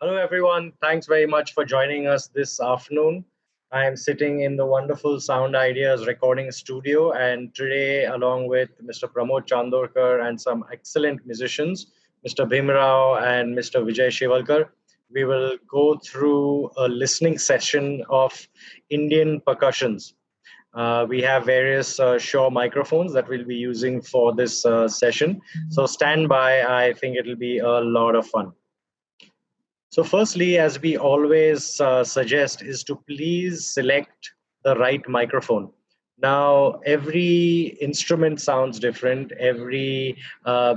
Hello, everyone. Thanks very much for joining us this afternoon. I am sitting in the wonderful Sound Ideas recording studio, and today, along with Mr. Pramod Chandorkar and some excellent musicians, Mr. Bhimrao and Mr. Vijay Shivalkar, we will go through a listening session of Indian percussions. We have various Shure microphones that we'll be using for this session. So stand by. I think it'll be a lot of fun. So, firstly, as we always suggest, is to please select the right microphone. Now, every instrument sounds different. Every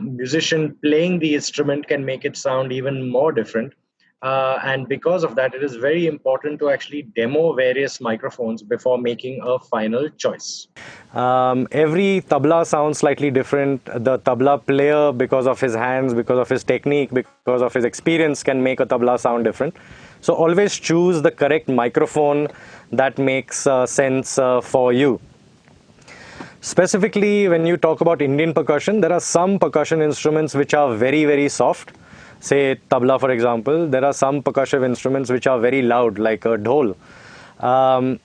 musician playing the instrument can make it sound even more different. And because of that, it is very important to actually demo various microphones before making a final choice. Every tabla sounds slightly different. The tabla player, because of his hands, because of his technique, because of his experience, can make a tabla sound different. So always choose the correct microphone that makes sense for you. Specifically, when you talk about Indian percussion, there are some percussion instruments which are very, very soft. Say tabla, for example. There are some percussive instruments which are very loud, like a dhol.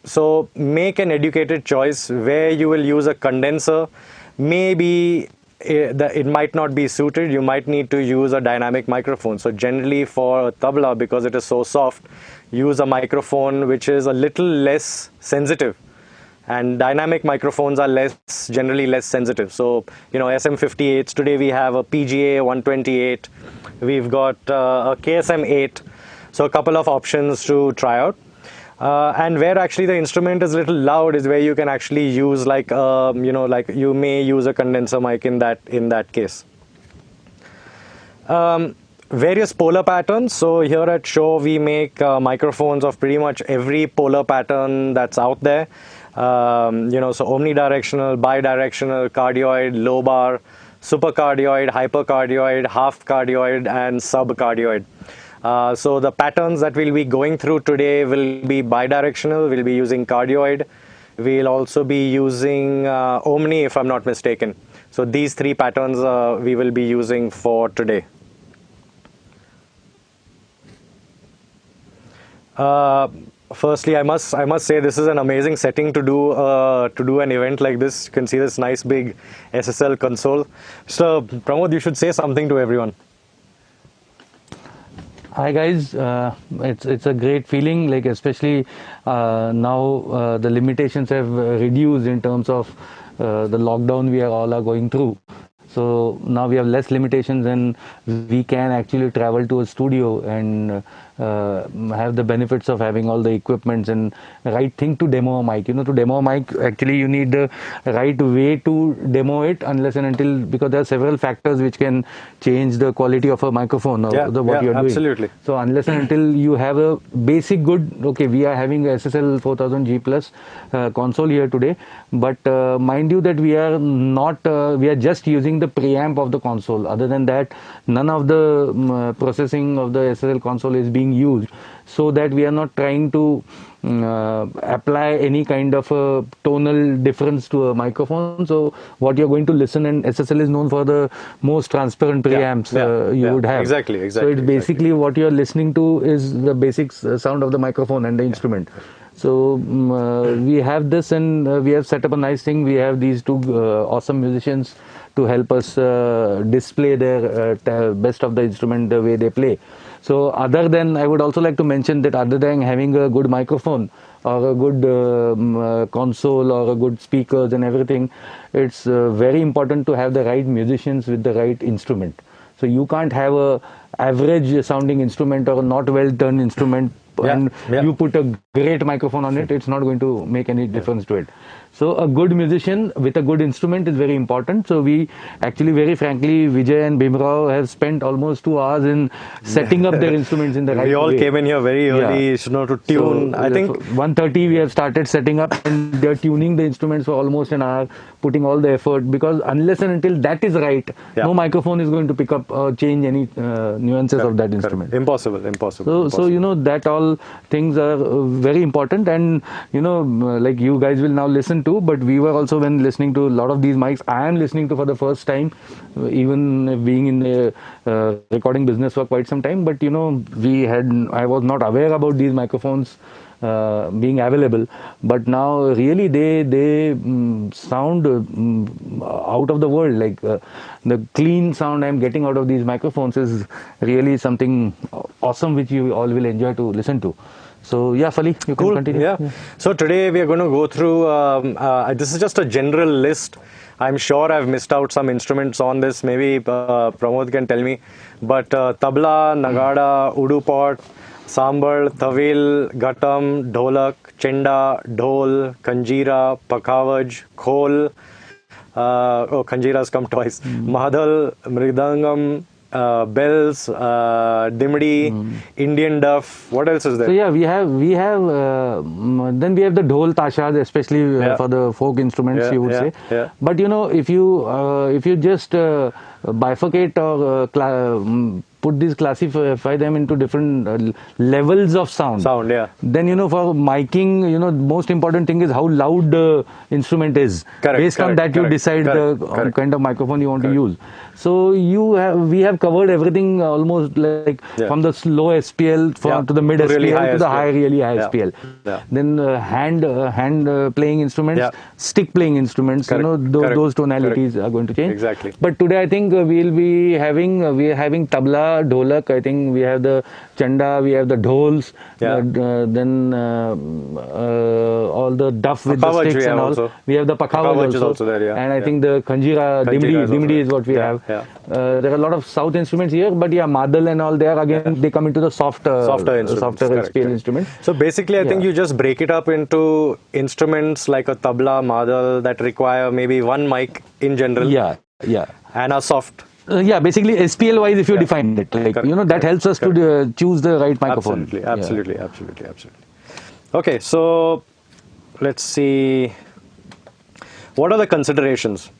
So make an educated choice where you will use a condenser. Maybe it might not be suited. You might need to use a dynamic microphone. So generally for a tabla, because it is so soft, use a microphone which is a little less sensitive. And dynamic microphones are generally less sensitive. So, SM58s, today we have a PGA 128, we've got a KSM 8, so a couple of options to try out. And where actually the instrument is a little loud is where you can actually use like you may use a condenser mic in that case. Various polar patterns. So here at Shure we make microphones of pretty much every polar pattern that's out there. So omnidirectional, bidirectional, cardioid, low bar, supercardioid, hypercardioid, half cardioid, and subcardioid. So the patterns that we'll be going through today will be bidirectional. We'll be using cardioid. We'll also be using omni, if I'm not mistaken. So these three patterns we will be using for today. Firstly, I must say this is an amazing setting to do an event like this. You can see this nice big SSL console. So Pramod, you should say something to everyone. Hi guys, it's a great feeling. Like especially now the limitations have reduced in terms of the lockdown we all are going through. So now we have less limitations and we can actually travel to a studio and have the benefits of having all the equipments and right thing to demo a mic. To demo a mic, actually you need the right way to demo it, unless and until, because there are several factors which can change the quality of a microphone or what you're doing. Absolutely. So unless and until you have a basic good, okay, we are having a SSL 4000G plus console here today, but mind you that we are not, we are just using the preamp of the console. Other than that, none of the processing of the SSL console is being used, so that we are not trying to apply any kind of a tonal difference to a microphone. So what you're going to listen, and SSL is known for the most transparent preamps you would have. Exactly. So it's basically what you're listening to is the basic sound of the microphone and the instrument. So we have this, and we have set up a nice thing. We have these two awesome musicians to help us display their best of the instrument the way they play. So other than, I would also like to mention that other than having a good microphone or a good console or a good speakers and everything, it's very important to have the right musicians with the right instrument. So you can't have a average sounding instrument or a not well done instrument and you put a great microphone on it, it's not going to make any difference to it. So a good musician with a good instrument is very important. So we actually, very frankly, Vijay and Bhimrao have spent almost 2 hours in setting up their instruments in the right way. We all came in here very early, to tune. So I think 1:30 we have started setting up, and they're tuning the instruments for almost an hour, putting all the effort, because unless and until that is right, no microphone is going to pick up or change any nuances of that instrument. Impossible. So that all things are very important, and like you guys will now listen to too, but we were also, when listening to a lot of these mics, I am listening to for the first time, even being in the recording business for quite some time. But I was not aware about these microphones being available, but now really they sound out of the world. Like the clean sound I'm getting out of these microphones is really something awesome, which you all will enjoy to listen to. So yeah, Fali, you can continue. Yeah. So today we are going to go through, this is just a general list. I'm sure I've missed out some instruments on this. Maybe Pramod can tell me. But tabla, nagada, udupot, sambal, tawil, ghatam, dholak, chenda, dhol, kanjira, pakhavaj, khol. Kanjira's come twice. Mahadal, mridangam, bells, dimdi, Indian duff. What else is there? So yeah, we have then we have the dhol tashas, especially for the folk instruments, you would say. Yeah. But if you just bifurcate or classify them into different levels of sound. Yeah. Then for miking, most important thing is how loud the instrument is. Based on that, you decide the kind of microphone you want to use. So we have covered everything almost, like from the low SPL to the mid SPL to the really high SPL. Yeah. Then hand playing instruments, stick playing instruments. Those tonalities are going to change. Exactly. But today I think we are having tabla, dholak. I think we have the chanda, we have the dhols, then all the duff with the sticks and all. Also. We have the pakhavaj also there, and I think the kanjira, dimdi is what we have. Yeah. There are a lot of south instruments here, but madal and all there again they come into the softer SPL instruments. So basically, I think you just break it up into instruments like a tabla, madal that require maybe one mic in general. Yeah. And a soft. Basically SPL wise, if you define it, like that helps us to choose the right microphone. Absolutely. Okay, so let's see. What are the considerations?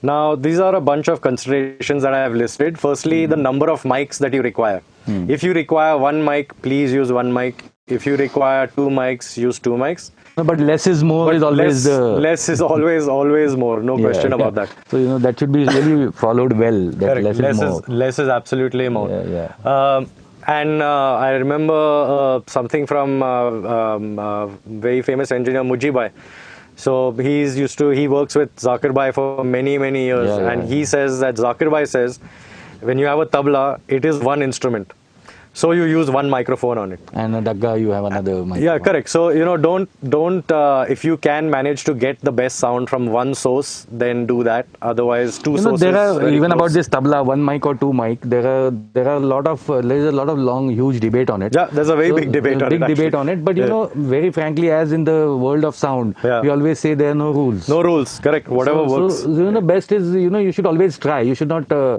Now, these are a bunch of considerations that I have listed. Firstly, the number of mics that you require. If you require one mic, please use one mic. If you require two mics, use two mics. No, but less is more is always less is always more. No question about that. So that should be really followed well. That less is absolutely more. And I remember something from very famous engineer Mujibai. So he works with Zakir Bhai for many years, and he says that Zakir Bhai says, when you have a tabla, it is one instrument. So you use one microphone on it. And a dagga, you have another microphone. Yeah, correct. So, don't if you can manage to get the best sound from one source, then do that. Otherwise, two sources. There are, even about this tabla, one mic or two mic, there is a lot of long, huge debate on it. Yeah, there's a very big debate on it. But, very frankly, as in the world of sound, we always say there are no rules. No rules, correct. Whatever works. So, best is, you should always try. You should not because,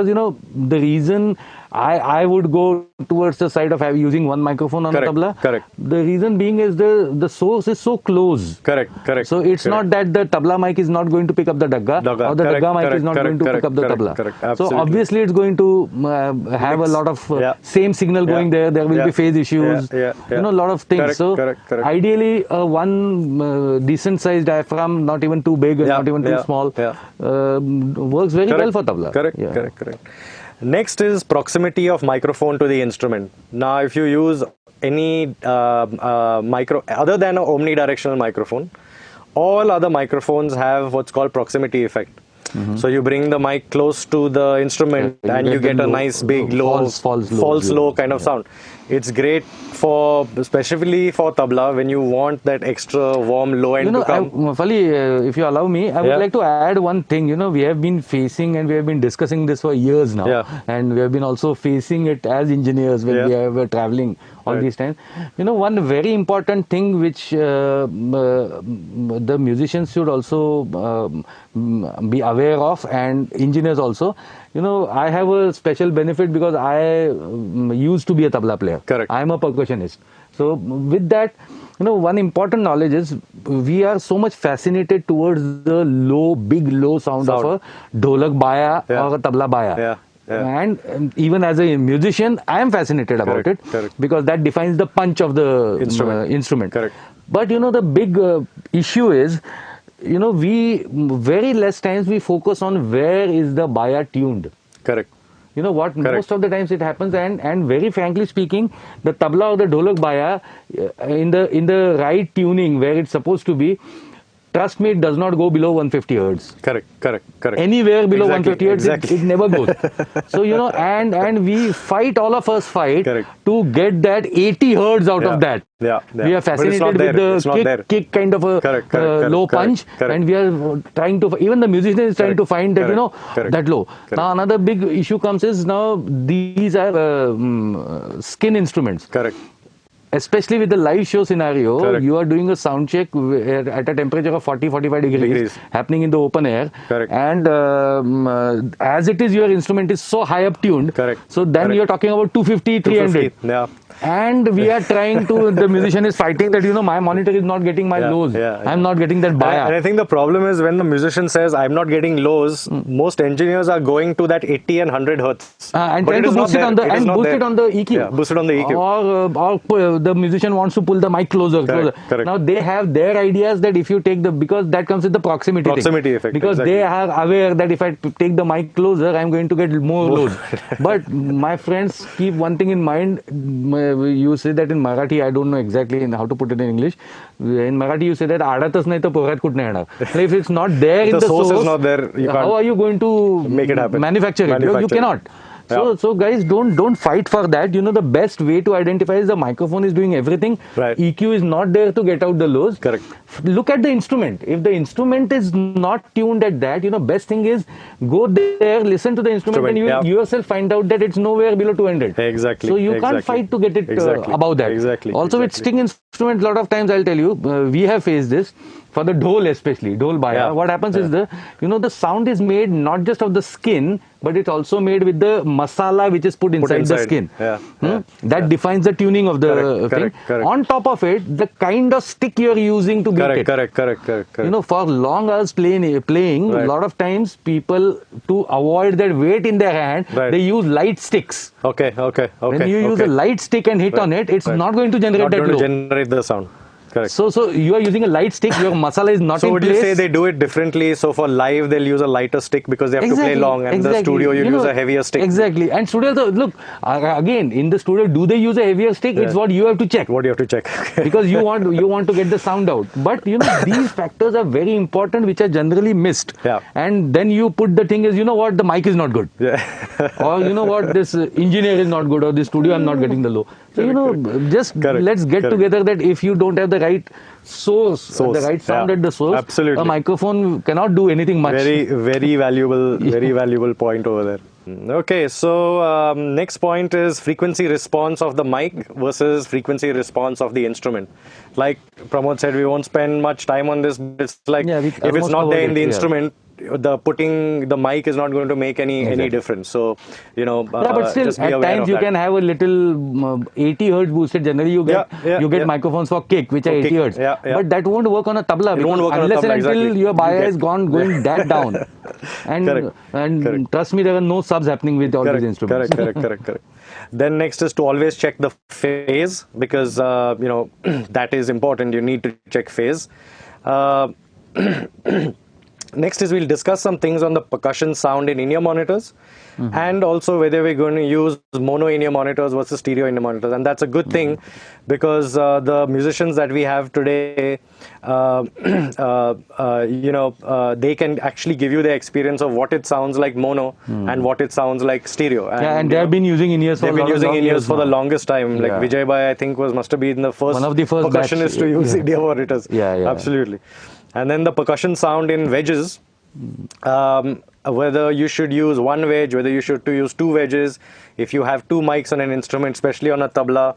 the reason I would go towards the side of using one microphone on a tabla. Correct. The reason being is the source is so close. Correct. So it's not that the tabla mic is not going to pick up the dagga, or the dagga mic is not going to pick up the tabla. So obviously it's going to have a lot of same signal going there. There will be phase issues. A lot of things. Ideally, one decent sized diaphragm, not even too big, not even too small, works very well for tabla. Correct. Next is proximity of microphone to the instrument. Now, if you use any micro other than an omnidirectional microphone, all other microphones have what's called proximity effect. So you bring the mic close to the instrument and you get a nice big low, false low kind of sound. It's great especially for tabla when you want that extra warm low end to come. Fali, if you allow me, I would like to add one thing. We have been facing and we have been discussing this for years now, and we have been also facing it as engineers when we were traveling all these times. One very important thing which the musicians should also be aware of, and engineers also. I have a special benefit because I used to be a tabla player. Correct. I am a percussionist. So with that, one important knowledge is we are so much fascinated towards the big low sound of a dholak baya or a tabla baya. And even as a musician, I am fascinated about it because that defines the punch of the instrument. Correct. But the big issue is, we very less times we focus on where is the baya tuned. Correct. You know what? Correct. Most of the times it happens, and very frankly speaking, the tabla or the dholak baya in the right tuning where it's supposed to be, trust me, it does not go below 150 hertz. Correct. Anywhere below Exactly, 150 hertz, it never goes. So and we fight, all of us fight Correct. to get that 80 hertz out of that. Yeah. We are fascinated with the kick kind of a low punch, and we are trying to, even the musician is trying to find that, that low. Now another big issue comes is, now these are skin instruments. Correct. Especially with the live show scenario, you are doing a sound check at a temperature of 40-45 degrees happening in the open air. Correct. And as it is, your instrument is so high up tuned. Correct. So then you're talking about 250, 300. Yeah. And we are trying to, the musician is fighting that, my monitor is not getting my lows. I'm not getting that baya. And I think the problem is when the musician says, I'm not getting lows, most engineers are going to that 80 and 100 hertz. And trying to boost it on the EQ. Yeah, boost it on the EQ. Or the musician wants to pull the mic closer. Correct. Now they have their ideas that if you take because that comes with the proximity effect. Because they are aware that if I take the mic closer, I'm going to get more loads. But my friends, keep one thing in mind. You say that in Marathi, I don't know exactly how to put it in English. In Marathi, you say that आडातच नाही तर पोरात कुठं नाही येणार. If it's not there in the source, is not there, how are you going to make it happen? Manufacture it? You cannot. So guys, don't fight for that. The best way to identify is the microphone is doing everything. Right. EQ is not there to get out the lows. Correct. Look at the instrument. If the instrument is not tuned at that, best thing is go there, listen to the instrument, and you yourself find out that it's nowhere below 200. Exactly. So you can't fight to get it above that. Exactly. Also with string instruments, a lot of times I'll tell you, we have faced this. For the dhol especially, dhol baya, what happens is the sound is made not just of the skin, but it's also made with the masala which is put inside the skin. That defines the tuning of the thing. Correct. On top of it, the kind of stick you're using to beat it. Correct. For long hours playing, a lot of times people, to avoid that weight in their hand, they use light sticks. Okay. When you use a light stick and hit on it, it's not going to generate that low. Generate the sound. Correct. So you are using a light stick, your masala is not in place. So would you say they do it differently? So for live, they'll use a lighter stick because they have to play long, and in the studio, you use a heavier stick. Exactly. And studio, look, again, in the studio, do they use a heavier stick? It's what you have to check. What you have to check. Because you want to get the sound out. But, these factors are very important, which are generally missed. Yeah. And then you put the thing is, the mic is not good. Yeah. Or, this engineer is not good, or this studio, I'm not getting the low. So, just let's get together that if you don't have the right source. The right sound at the source, absolutely. A microphone cannot do anything much. Very valuable, very valuable point over there. Okay, so next point is frequency response of the mic versus frequency response of the instrument. Like Pramod said, we won't spend much time on this. But it's like if it's not there in the instrument, putting the mic is not going to make any difference. So but still at times you can have a little 80 hertz boosted. Generally you get microphones for kick which are 80 hertz. But that won't work on a tabla unless and until your baya is going that down. And trust me, there are no subs happening with all these instruments. Correct. Then next is to always check the phase, because that is important. You need to check phase. Next is we'll discuss some things on the percussion sound in in-ear monitors, and also whether we're going to use mono in-ear monitors versus stereo in-ear monitors. And that's a good thing, because the musicians that we have today, they can actually give you the experience of what it sounds like mono and what it sounds like stereo. And they have been using in-ears for the longest time. Like Vijay Bhai, I think must have been the first, one of the first percussionists to use in-ear monitors. Absolutely. And then the percussion sound in wedges, whether you should use one wedge, whether you should use two wedges. If you have two mics on an instrument, especially on a tabla,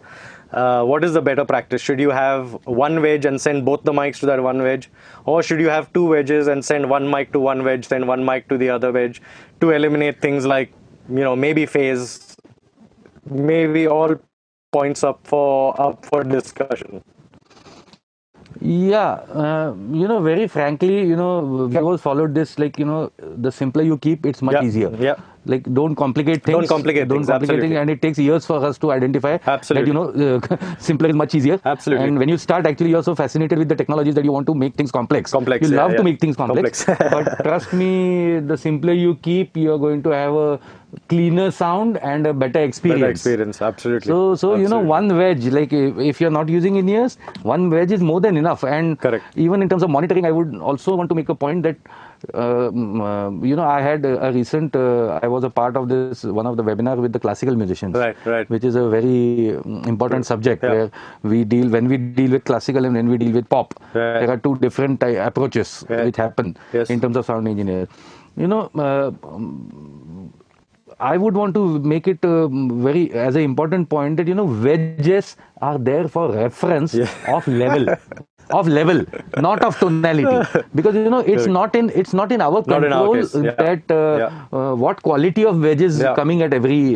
what is the better practice? Should you have one wedge and send both the mics to that one wedge? Or should you have two wedges and send one mic to one wedge, send one mic to the other wedge, to eliminate things like, maybe phase, maybe all points up for discussion? Very frankly, we always followed this, like, the simpler you keep, it's much easier. Like, don't complicate things. Don't complicate things, absolutely. And it takes years for us to identify Absolutely. that, simpler is much easier. Absolutely. And when you start, actually, you're so fascinated with the technologies that you want to make things complex. You love to make things complex. But trust me, the simpler you keep, you're going to have a cleaner sound and a better experience. Absolutely. So absolutely. one wedge, like if you're not using in-ears, one wedge is more than enough. And correct. Even in terms of monitoring, I would also want to make a point that I had a recent, I was a part of this, one of the webinar with the classical musicians, right, which is a very important subject where when we deal with classical and when we deal with pop, there are two different approaches which happen in terms of sound engineers. I would want to make it very as an important point that wedges are there for reference of level. Of level, not of tonality, because it's not in our control that what quality of wedges coming at every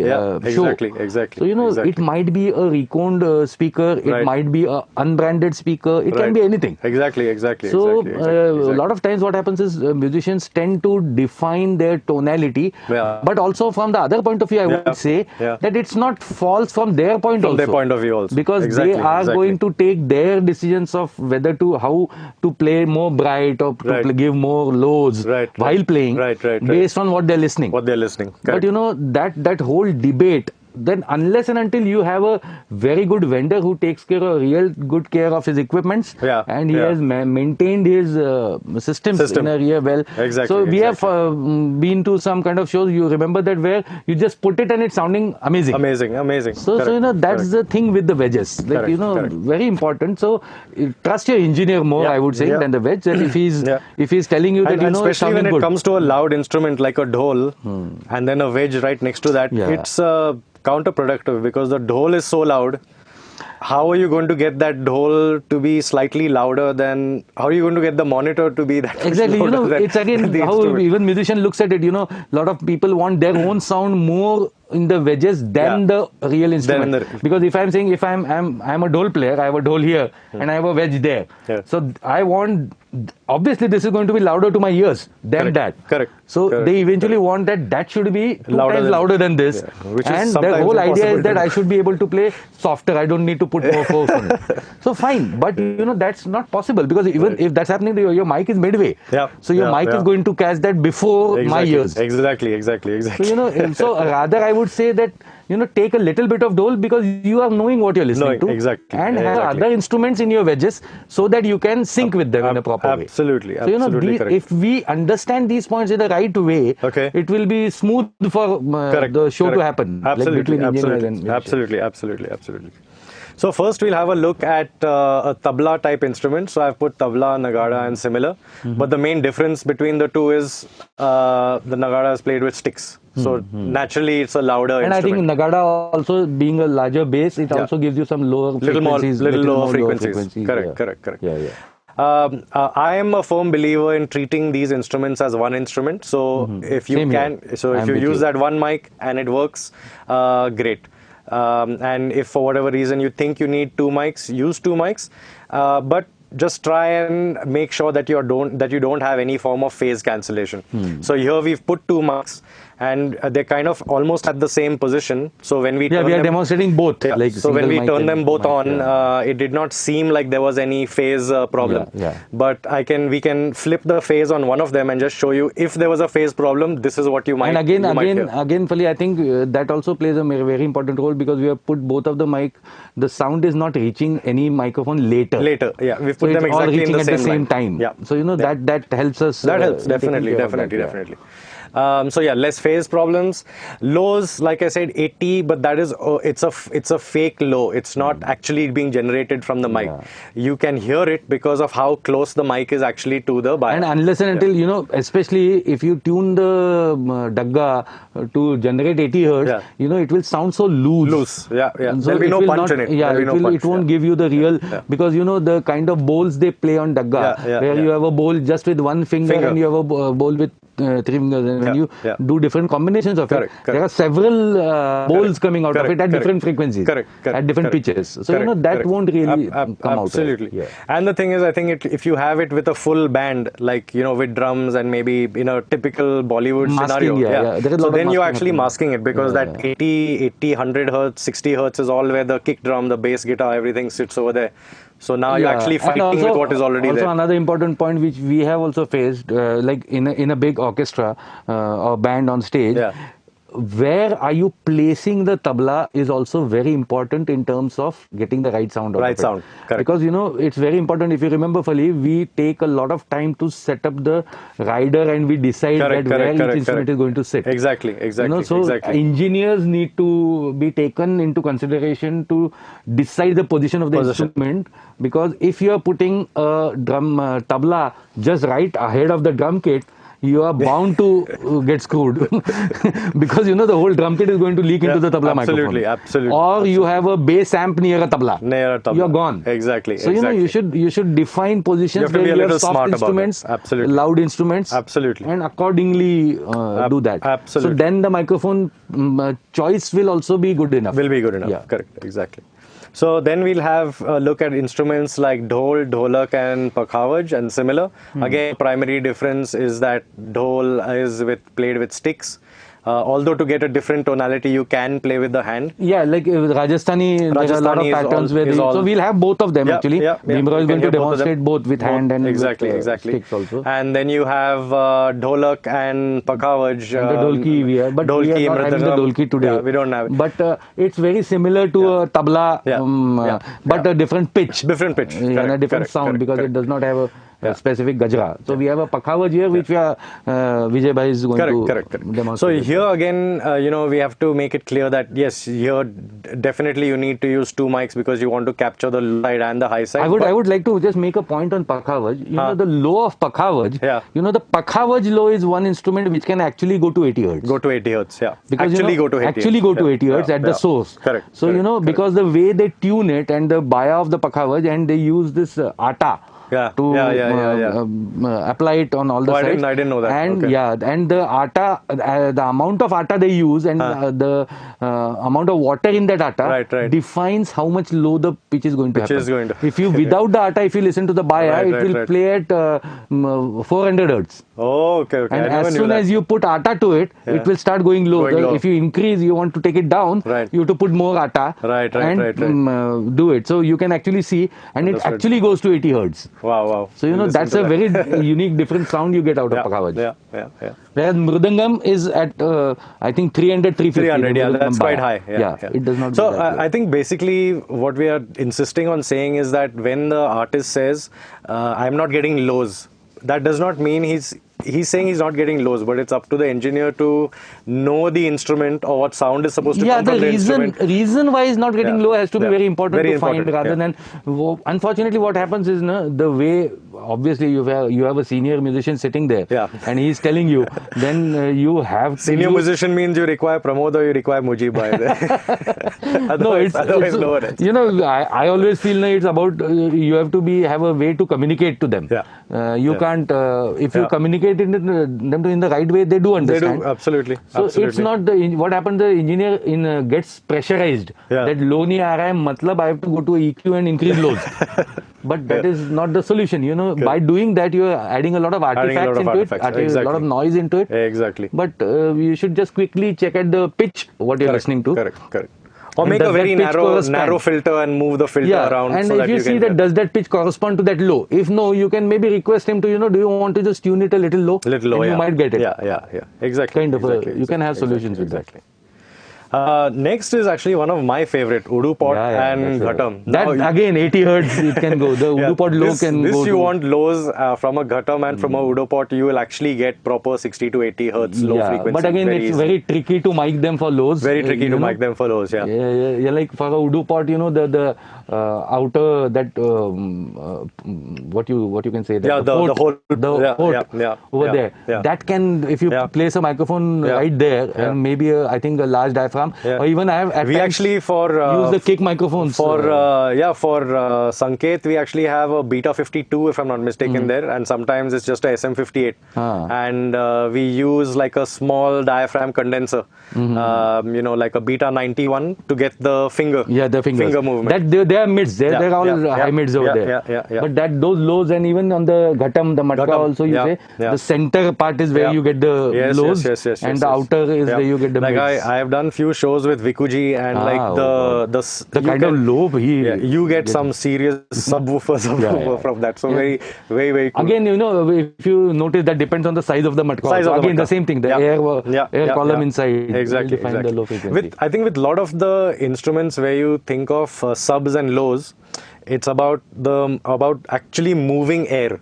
show. Exactly. So it might be a reconed speaker, it might be a unbranded speaker, it can be anything. Exactly. So a lot of times what happens is musicians tend to define their tonality, but also from the other point of view, I would say that it's not false from their point of view also, because they are going to take their decisions of whether how to play more bright or to give more lows while playing based on what they're listening. Correct. But that whole debate, then unless and until you have a very good vendor who takes real good care of his equipments and he has maintained his systems in a real well. So we have been to some kind of shows, you remember that, where you just put it and it's sounding amazing. So that's the thing with the wedges, like very important. So trust your engineer more, I would say, than the wedge. And if he's telling you that especially when it comes to a loud instrument like a dhol and then a wedge right next to that, it's counterproductive, because the dhol is so loud. How are you going to get that dhol to be slightly louder than, how are you going to get the monitor to be that exactly louder it's again how even musician looks at it. A lot of people want their own sound more in the wedges than the real instrument, because if I'm saying, if I'm a dhol player, I have a dhol here and I have a wedge there, so I want, obviously this is going to be louder to my ears than that. So they eventually want that should be two times louder than this, and the whole idea is that I should be able to play softer, I don't need to put more force on it. So fine, but that's not possible, because even if that's happening to your mic is midway, so your mic is going to catch that before my ears. Exactly. So rather I would say that take a little bit of dhol, because you are knowing what you're listening to, and have other instruments in your wedges so that you can sync with them in a proper way. Absolutely. So if we understand these points in the right way, it will be smooth for the show to happen. Absolutely. So first we'll have a look at a tabla type instrument. So I've put tabla, nagada and similar. But the main difference between the two is the nagada is played with sticks. So naturally it's a louder instrument. And I think nagada also being a larger bass, it also gives you some lower frequencies. Little lower frequencies. Correct. I am a firm believer in treating these instruments as one instrument. So if you use that one mic and it works, great. And if for whatever reason you think you need two mics, use two mics, but just try and make sure that you don't have any form of phase cancellation. So here we've put two mics and they're kind of almost at the same position. So when we we are demonstrating both. So when we turn them both on, it did not seem like there was any phase problem. But we can flip the phase on one of them and just show you if there was a phase problem, this is what you might. And again, Fali, I think that also plays a very important role, because we have put both of the mic. The sound is not reaching any microphone later. We've put them exactly in the same time. So that helps us. That helps definitely. So less phase problems. Lows, like I said, 80, but that is it's a fake low. It's not actually being generated from the mic. You can hear it because of how close the mic is actually to the bias. And unless and until especially if you tune the dagga to generate 80 hertz, it will sound so loose. So there'll be no punch in it. It won't give you the real, because the kind of bowls they play on dagga, where you have a bowl just with one finger and you have a bowl with three fingers, and when you yeah. do different combinations of Correct, it, correct. there are several bowls coming out of it at different frequencies, correct, at different correct, pitches. So you know that correct. won't really come out. Absolutely. Yeah. And the thing is, I think if you have it with a full band, like with drums and maybe in a typical Bollywood Masking, scenario, there is a so lot of then you're masking actually happening. masking it, because that 80, 100 hertz, 60 hertz is all where the kick drum, the bass guitar, everything sits over there. So now you're actually And fighting with what is already also there. another important point which we have also faced, like in a big orchestra or band on stage, where are you placing the tabla is also very important in terms of getting the right sound out of it. Sound, correct. Because it's very important. If you remember, Fali, we take a lot of time to set up the rider and we decide where each instrument is going to sit. Exactly. So engineers need to be taken into consideration to decide the position of the instrument, because if you are putting a drum tabla just right ahead of the drum kit, you are bound to get screwed because the whole drum kit is going to leak into the tabla microphone. Absolutely. Or you have a bass amp near a tabla. You're gone. Exactly. So you should define positions where you have soft instruments, loud instruments, and accordingly do that. Absolutely. So then the microphone choice will also be good enough. Yeah. Correct. Exactly. So then we'll have a look at instruments like Dhol, Dholak and Pakhavaj and similar. Again, primary difference is that Dhol is played with sticks. Although to get a different tonality, you can play with the hand. Yeah, like Rajasthani, there are a lot of patterns so we'll have both of them actually. Bhimrao is going to demonstrate both with hand and with sticks also. And then you have Dholak and Pakhavaj. And the Dholki we have, but we are not having the Dholki today. Yeah, we don't have it. But it's very similar to a tabla, but a different pitch. And a different sound, because it does not have a specific gajra. So we have a Pakhavaj here, which we are Vijay Bhai is going to demonstrate. So here again, we have to make it clear that yes, here definitely you need to use two mics because you want to capture the low side and the high side. I would like to just make a point on Pakhavaj. The low of Pakhavaj, the Pakhavaj low is one instrument which can actually go to 80 hertz. Go to 80 hertz, yeah. Because go to 80 actually go to 80 hertz at the source. Correct. So because the way they tune it and the baya of the Pakhavaj, and they use this atta. Apply it on all the sides. I didn't know that. And and the atta, the amount of atta they use and the amount of water in that atta defines how much low the pitch is going to happen. If you without the atta, if you listen to the baya, it will play at 400 hertz. Oh, okay. And as soon as you put atta to it, it will start going low. If you increase, you want to take it down, you have to put more atta and do it. So you can actually see, and it actually goes to 80 hertz. Wow. So that's a very unique, different sound you get out of Pakhavaj. Yeah. Whereas Mridangam is at I think 300, 350. 300, that's quite high. It does not. So I think basically what we are insisting on saying is that when the artist says, "I'm not getting lows," that does not mean he's saying he's not getting lows, but it's up to the engineer to know the instrument or what sound is supposed to come from the instrument. Reason why he's not getting low has to be very important to find, rather than unfortunately what happens is the way, obviously you have a senior musician sitting there and he's telling you, then you have senior musician means you require Pramod or you require Mujib by otherwise no one else. I always feel it's about you have to have a way to communicate to them. You can't if you communicate them in the right way, they do understand. They do, absolutely. So it's not what happens, the engineer gets pressurized that low nahi aa raha hai, matlab I have to go to EQ and increase lows. But that is not the solution. By doing that, you are adding a lot of artifacts into it, a lot of noise into it. Exactly. But you should just quickly check at the pitch what you're listening to. Correct. Or make a very narrow filter and move the filter around. And if you see that does that pitch correspond to that low? If no, you can maybe request him to, do you want to just tune it a little low? You might get it. Yeah. Exactly. You can have solutions with that. Next is actually one of my favorite, Udu pot and Ghatam. That again 80 hertz it can go. The Udu pot low can go. This you want lows from a Ghatam and from a Udu pot you will actually get proper 60 to 80 hertz low frequency. But again it's very tricky to mic them for lows. Very tricky to mic them for lows, Yeah, like for a Udu pot, the outer that what you can say that the port over there. That can, if you place a microphone right there and maybe I think a large diaphragm diaphragm, Yeah. or even I have at We times actually use the kick microphones. For Sanket, we actually have a Beta 52, if I'm not mistaken, there, and sometimes it's just a SM58, and we use like a small diaphragm condenser, like a Beta 91 to get the finger. The finger movement. That they are mids. They're all high mids over there. But that those lows, and even on the ghatam, the matka also, you say the center part is where you get the lows, and the outer is where you get the mids. I have done few shows with Vikuji, and the kind of low you get some serious subwoofers from that. So very cool. Again, if you notice, that depends on the size of the matka. So again, the same thing, the air column inside. Exactly. The low frequency. I think with a lot of the instruments where you think of subs and lows, it's about actually moving air.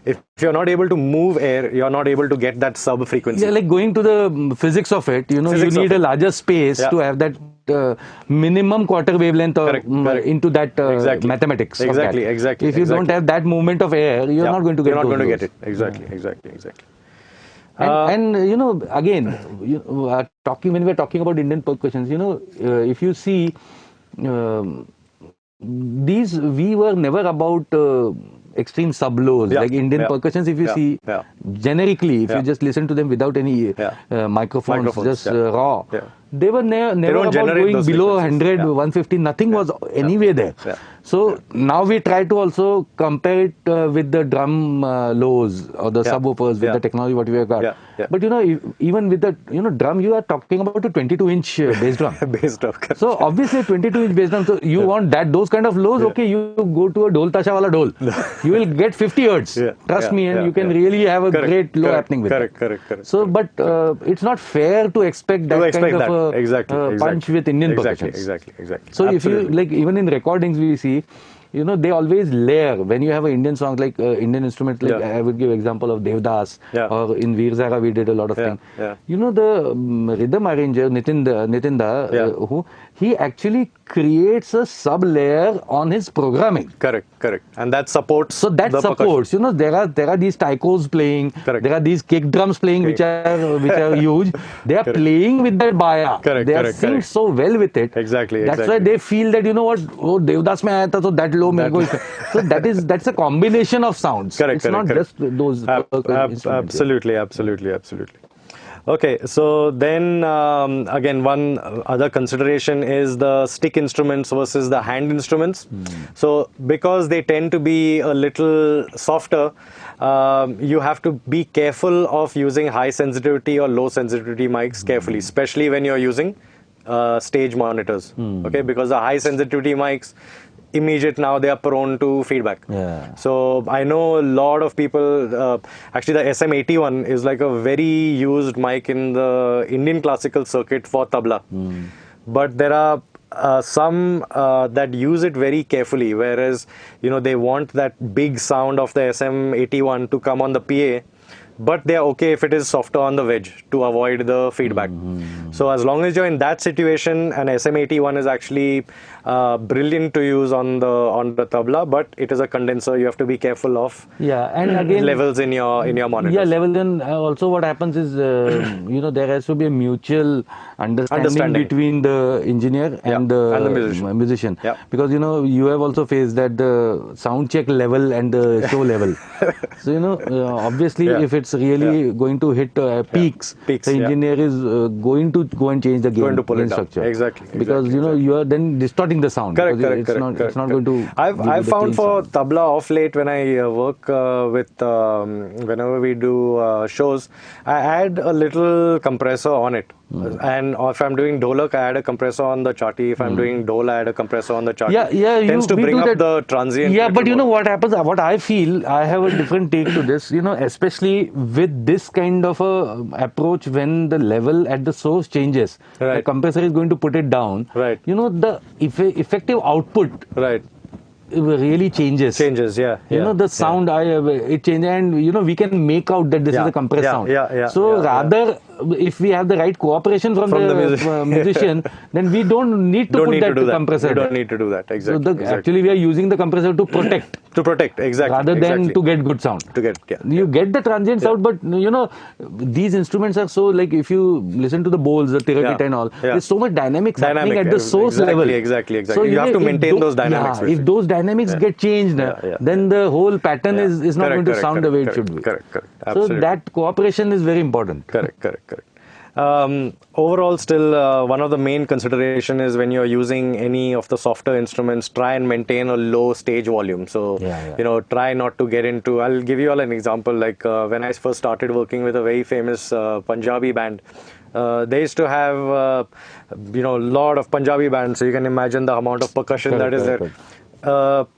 If you're not able to move air, you're not able to get that sub frequency. Like going to the physics of it, you need a larger space to have that minimum quarter wavelength into that mathematics. Exactly. If you don't have that movement of air, you're not going to get. You're not going to get it. Exactly. And again, when we're talking about Indian percussions, if you see, we were never about extreme sub lows like Indian percussions. If you see, generically, if you just listen to them without any microphones, just raw, they were never about going below 100, 150. Nothing was anywhere there. So now we try to also compare it with the drum lows or the subwoofers with the technology what we have got. But even with the drum, you are talking about a 22-inch bass drum. So obviously 22-inch bass drum. So you want those kind of lows? Okay, you go to a Dhol Tasha wala Dhol. You will get 50 hertz. Trust me, and you can really have a great low happening with it. Correct. So, but it's not fair to expect that kind of a punch with Indian percussions. Exactly. So if you even in recordings we see, they always layer. When you have an Indian song like Indian instrument, like I would give example of Devdas, or in Veer Zara we did a lot of things. The rhythm arranger Nitinda, who he actually creates a sub layer on his programming. Correct. And that supports. So that supports. There are these taikos playing. There are these kick drums playing, which are huge. They are playing with that baya. They are singing so well with it. Exactly. That's why they feel that Devdas mein aaya tha, so that low mein so that's a combination of sounds. It's not just those. Absolutely. Okay, so then again, one other consideration is the stick instruments versus the hand instruments. So because they tend to be a little softer, you have to be careful of using high sensitivity or low sensitivity mics carefully, especially when you're using stage monitors. Okay, because the high sensitivity mics, now they are prone to feedback. So I know a lot of people, actually the SM81 is like a very used mic in the Indian classical circuit for tabla. But there are some that use it very carefully, whereas they want that big sound of the SM81 to come on the PA, but they are okay if it is softer on the wedge to avoid the feedback. So as long as you're in that situation, an SM81 is actually brilliant to use on the tabla, but it is a condenser. You have to be careful of and again levels in your monitors. Level. Then also what happens is there has to be a mutual understanding between the engineer and the musician. Because you have also faced that the sound check level and the show level. So obviously if it's really going to hit peaks, the engineer is going to go and change the gain structure. Exactly. Because you are then distorting the sound. It's not going to. I've found for tabla of late when I work with whenever we do shows, I add a little compressor on it. And if I'm doing dholak, I add a compressor on the chati. If I'm doing dhol, I add a compressor on the chati. Tends to bring up the transient. But what happens? What I feel, I have a different take to this. Especially with this kind of a approach, when the level at the source changes, the compressor is going to put it down. The effective output. It really changes. The sound, it changes, and we can make out that this is a compressed sound. So rather if we have the right cooperation from the musician, then we don't need to put that compressor. We don't need to do that. Exactly. So actually, we are using the compressor to protect. To protect, exactly. Rather than to get good sound. You get the transients out, but these instruments are so, like, if you listen to the bowls, the tiragita and all, there's so much dynamics happening at the source level. Exactly. So you have to maintain those dynamics. If those dynamics get changed, then the whole pattern is not going to sound the way it should be. Correct. So that cooperation is very important. Correct. Overall, still, one of the main consideration is when you're using any of the softer instruments, try and maintain a low stage volume. So, try not to get into, I'll give you all an example, like when I first started working with a very famous Punjabi band, they used to have, a lot of Punjabi bands, so you can imagine the amount of percussion that is there.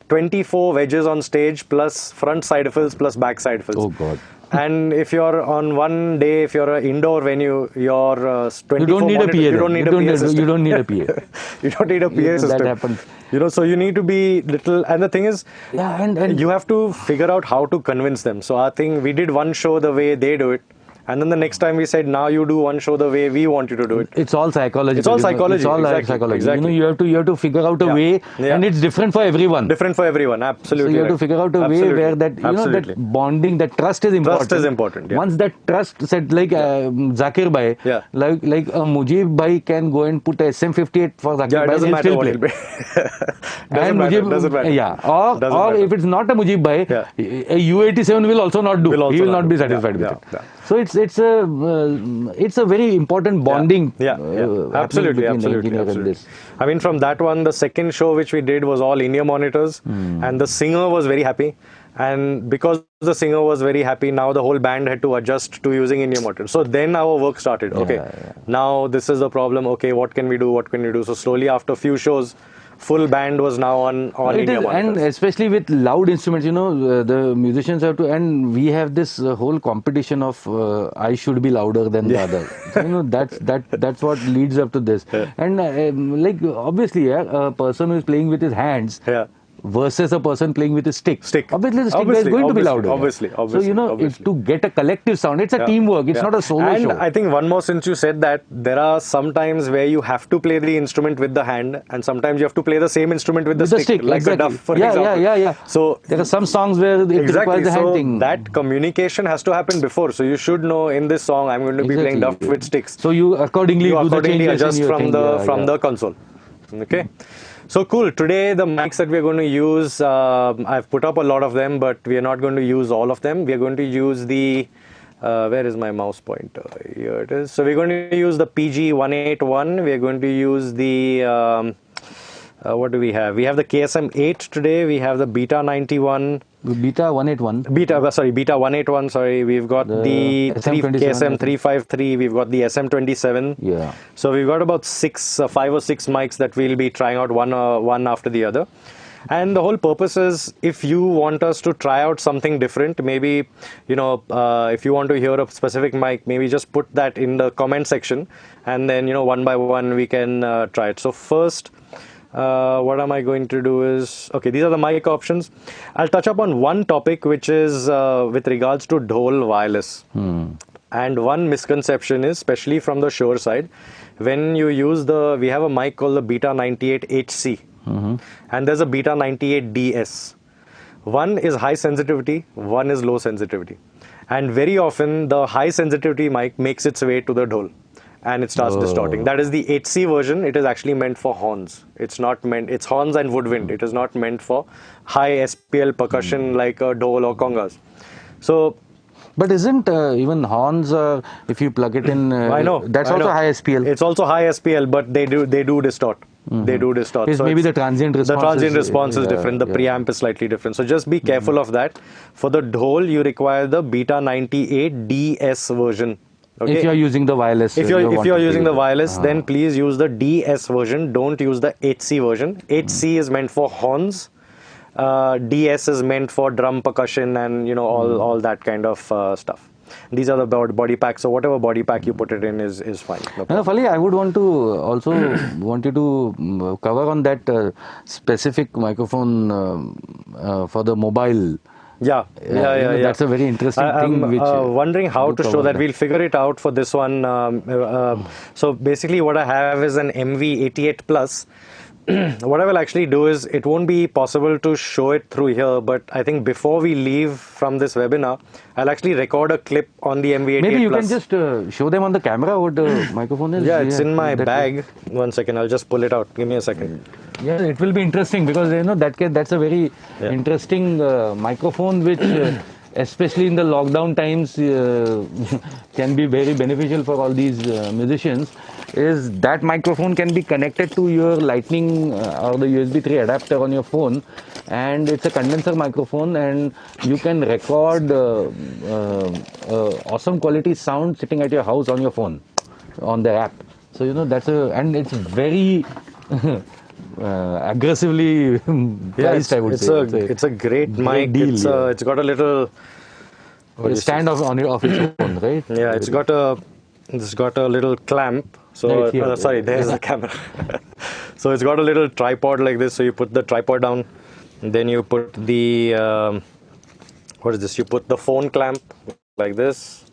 24 wedges on stage, plus front side fills, plus back side fills. Oh, God. And if you're on one day, if you're an indoor venue, you're 24 You don't need a PA. You don't need a PA system. You don't need a PA. You don't need a PA system. That happens. So you need to be little, and the thing is, and you have to figure out how to convince them. So I think we did one show the way they do it. And then the next time we said, now you do one show the way we want you to do it. It's all psychology. It's all psychology. It's all psychology. Exactly. You have to figure out a way, and it's different for everyone. Absolutely. So you have to figure out a way where that that bonding, that trust is important. Trust is important. Once that trust said, like Zakir Bhai, like Mujib Bhai can go and put a SM58 for Zakir Bhai, doesn't matter what play. Doesn't matter. Or if it's not a Mujib Bhai, a U87 will also not do. He will not be satisfied with it. So it's a very important bonding. Absolutely. I mean, from that one, the second show which we did was all in-ear monitors, and the singer was very happy. And because the singer was very happy, now the whole band had to adjust to using in-ear monitors. So then our work started. Now this is the problem. Okay, what can we do? So slowly, after a few shows, full band was now on in-ear monitors. And especially with loud instruments, the musicians have to, and we have this whole competition of I should be louder than the other. So, that's what leads up to this. And like obviously, a person who is playing with his hands. Versus a person playing with a stick. Obviously, the stick is going to be louder. Obviously. So, it's to get a collective sound. It's a teamwork. It's not a solo show. And I think one more, since you said that, there are some times where you have to play the instrument with the hand, and sometimes you have to play the same instrument with the stick. Like the duff, for example. So there are some songs where it requires the hand thing. That communication has to happen before. So you should know, in this song, I'm going to be playing duff with sticks. So you accordingly adjust from the console. Okay. So cool. Today, the mics that we're going to use, I've put up a lot of them, but we are not going to use all of them. We are going to use the, where is my mouse pointer? Here it is. So we're going to use the PG181. We are going to use the, what do we have? We have the KSM8 today. We have the Beta 91. Beta 181. Beta 181, sorry. We've got the KSM 353. We've got the SM27. So we've got about 5 or 6 mics that we'll be trying out one after the other. And the whole purpose is, if you want us to try out something different, maybe, if you want to hear a specific mic, maybe just put that in the comment section. And then, one by one, we can try it. So first, what am I going to do is, okay, these are the mic options. I'll touch upon one topic, which is with regards to Dhol wireless. And one misconception is, especially from the Shure side, when you use we have a mic called the Beta 98 HC, and there's a Beta 98 DS. One is high sensitivity, one is low sensitivity. And very often, the high sensitivity mic makes its way to the Dhol, and it starts distorting. That is the HC version. It is actually meant for horns. It's horns and woodwind. It is not meant for high SPL percussion like a Dhol or congas. So, but isn't even horns, if you plug it in, I know, that's also high SPL. It's also high SPL, but they do distort. They do distort. So maybe the transient response is different. The preamp is slightly different. So just be careful of that. For the Dhol, you require the Beta 98 DS version. Okay. If you are using the wireless, if you're using the wireless, then please use the DS version. Don't use the HC version. HC is meant for horns. DS is meant for drum percussion and all that kind of stuff. These are the body packs. So whatever body pack you put it in is fine. No, Fali, I would want to also want you to cover on that specific microphone for the mobile. Yeah, yeah. That's a very interesting thing. I'm Which wondering how do to show cover that. We'll figure it out for this one. So basically, what I have is an MV88 Plus. What I will actually do is, it won't be possible to show it through here, but I think before we leave from this webinar, I'll actually record a clip on the MV88 Maybe you Plus. can just show them on the camera what the microphone is. Yeah, it's in my that bag. 1 second, I'll just pull it out. Give me a second. Yeah, it will be interesting because that's a very interesting microphone which especially in the lockdown times can be very beneficial for all these musicians. Is that microphone can be connected to your lightning or the USB 3 adapter on your phone, and it's a condenser microphone, and you can record awesome quality sound sitting at your house on your phone on the app. So and it's very aggressively priced, I would say. It's a great mic. Deal, it's got a little stand off of its own, right? Yeah, it's got a little clamp. So right here, sorry, there's the camera. So it's got a little tripod like this. So you put the tripod down, and then you put the what is this? You put the phone clamp like this.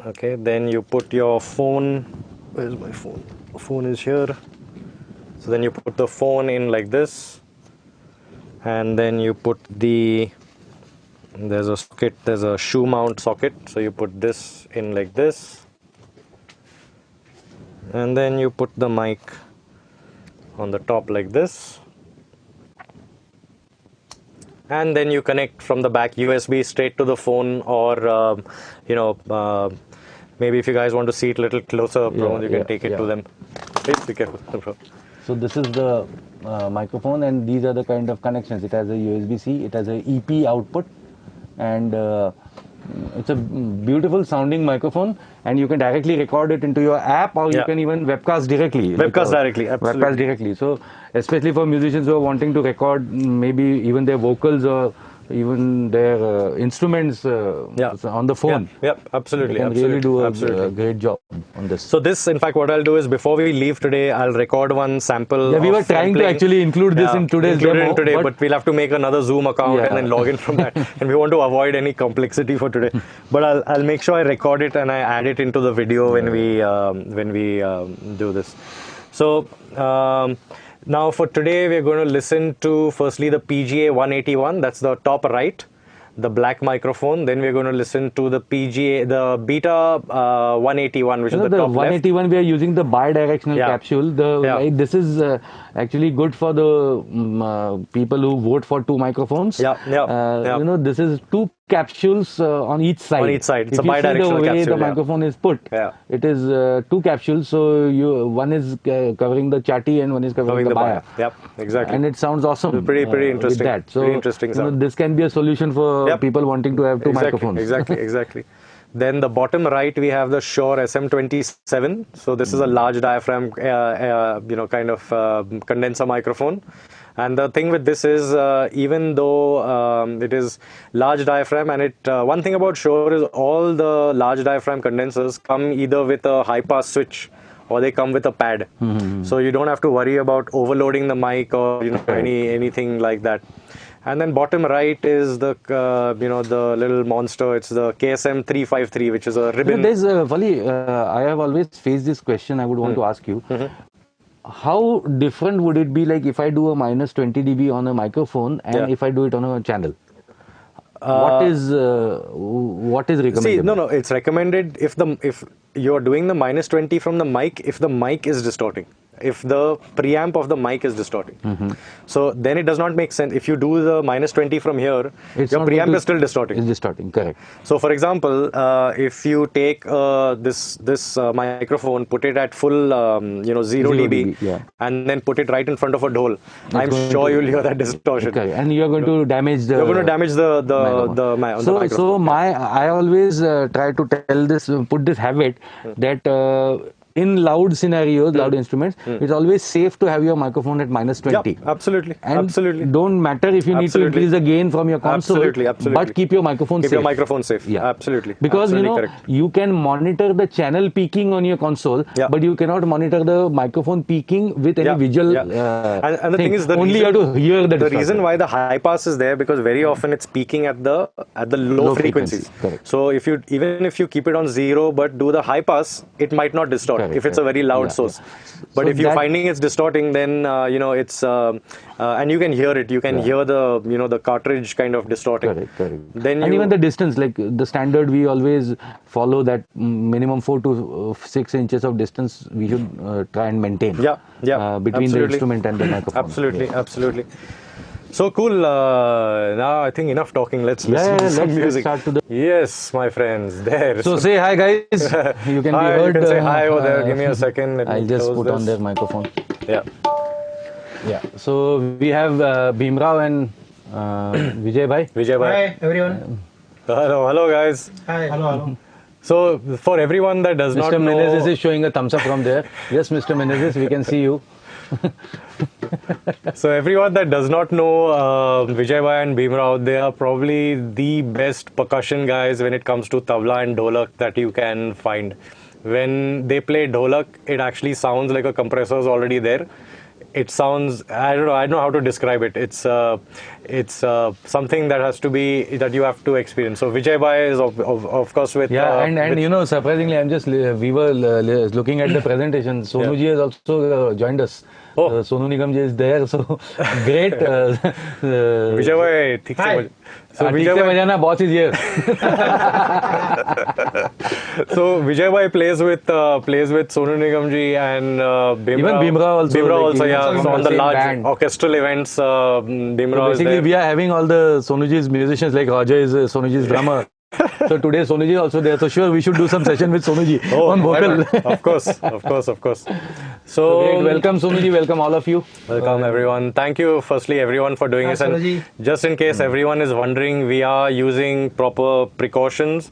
Okay, then you put your phone. Where's my phone? The phone is here. So then you put the phone in like this, and then you put there's a socket, there's a shoe mount socket, so you put this in like this, and then you put the mic on the top like this, and then you connect from the back USB straight to the phone, or maybe if you guys want to see it a little closer, you can take it to them. Please be careful, bro. So this is the microphone, and these are the kind of connections. It has a USB-C, it has a EP output, and it's a beautiful sounding microphone, and you can directly record it into your app, or you can even webcast directly. Absolutely. Webcast directly. So especially for musicians who are wanting to record maybe even their vocals or even their instruments on the phone. Yep, absolutely. They can really do a great job on this. So this, in fact, what I'll do is, before we leave today, I'll record one sample. Yeah, we were trying to actually include this in today's demo. But we'll have to make another Zoom account and then log in from that. And we want to avoid any complexity for today. But I'll make sure I record it and I add it into the video when we do this. So now for today, we're going to listen to firstly the PGA 181. That's the top right, the black microphone. Then we're going to listen to the the Beta 181, which is the top 181 left. We are using the bi-directional capsule. This is actually good for the people who vote for two microphones. This is two capsules on each side. On each side, it's if a bi-directional capsule. The way capsule, the microphone is put, it is two capsules. So one is covering the chatti and one is covering the baya. Yep, exactly. And it sounds awesome. Pretty interesting. With that. So pretty interesting sound. This can be a solution for people wanting to have two microphones. Exactly. Then the bottom right, we have the Shure SM27. So this is a large diaphragm, kind of condenser microphone. And the thing with this is, even though it is large diaphragm, and one thing about Shure is all the large diaphragm condensers come either with a high pass switch or they come with a pad. So you don't have to worry about overloading the mic or anything like that. And then bottom right is the the little monster. It's the KSM 353, which is a ribbon. There's Vali, I have always faced this question. I would want to ask you. How different would it be, like if I do a minus 20 dB on a microphone and if I do it on a channel? What is recommended? See, no, it's recommended if you're doing the minus 20 from the mic, if the mic is distorting. If the preamp of the mic is distorting. So then it does not make sense. If you do the minus 20 from here, your preamp is still distorting. It's distorting, correct. So for example, if you take this microphone, put it at full 0 dB, and then put it right in front of a Dhol, I'm sure you'll hear that distortion. Okay. And you're going to damage the... You're going to damage the microphone. So I always try to put this habit that in loud scenarios, loud instruments, it's always safe to have your microphone at -20. Yeah, absolutely. And absolutely. don't matter if you need to increase the gain from your console, but keep your microphone Keep safe. your microphone safe. Yeah. Absolutely. Because absolutely correct. you can monitor the channel peaking on your console, but you cannot monitor the microphone peaking with any visual. And the thing is, only you have to hear the reason why the high pass is there, because very often it's peaking at the low frequencies. Correct. So even if you keep it on 0 but do the high pass, it might not distort if it's a very loud source. But So if you're finding it's distorting, then it's and you can hear it. You can hear the the cartridge kind of distorting. Correct. Then and even the distance, like the standard, we always follow that minimum 4 to 6 inches of distance we should try and maintain. Between the instrument and the microphone. Absolutely. So cool. Now I think enough talking. Let's listen to some music. Let's start to Yes, my friends. There. So say hi, guys. You can be heard. You can say hi over there. Give me a second. I'll just put on their microphone. Yeah. So we have Bhimrao and Vijay Bhai. Hi, everyone. Hello, guys. Hi. Hello. So for everyone that does not Mr. know, Menezes is showing a thumbs up from there. Yes, Mr. Menezes, we can see you. So everyone that does not know Vijay Bhai and Bhimrao, they are probably the best percussion guys when it comes to tabla and dholak that you can find. When they play dholak, it actually sounds like a compressor is already there. It sounds, I don't know how to describe it. It's something that has to be, that you have to experience. So Vijay Bhai is of course with and surprisingly, we were looking at the presentation. Sonu ji has also joined us. Sonu Nigam ji is there, so great. Vijay Bhai, ठीक से So Vijay Bhai, boss is here. So Vijay Bhai plays with Sonu Nigam ji and Bhimrao. Even Bhimrao also. Bhimrao also, so on the large band. orchestral events, Bhimrao is there. Basically, we are having all the Sonuji's musicians, like Roger is Sonuji's drummer. So today Sonuji is also there. So sure, we should do some session with Sonuji on vocal. Of course. So great. Welcome Sonuji, welcome all of you. Welcome everyone. Thank you firstly everyone for doing this. And just in case everyone is wondering, we are using proper precautions.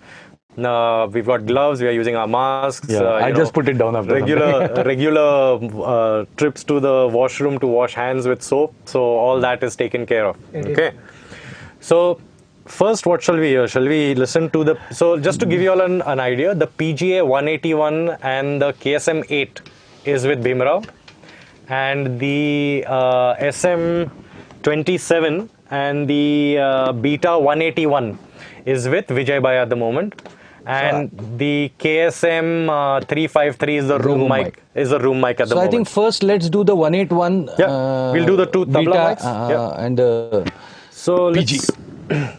We've got gloves, we are using our masks. I just put it down after regular trips to the washroom to wash hands with soap. So all that is taken care of. Okay. So first, what shall we hear? Shall we listen to the... So just to give you all an idea, the PGA 181 and the KSM 8 is with Bhimrao. And the SM 27 and the Beta 181 is with Vijay Bhai at the moment. And the KSM 353 is the room mic. Is the room mic at the moment. So I think first let's do the 181. We'll do the two tabla mics. And so PG.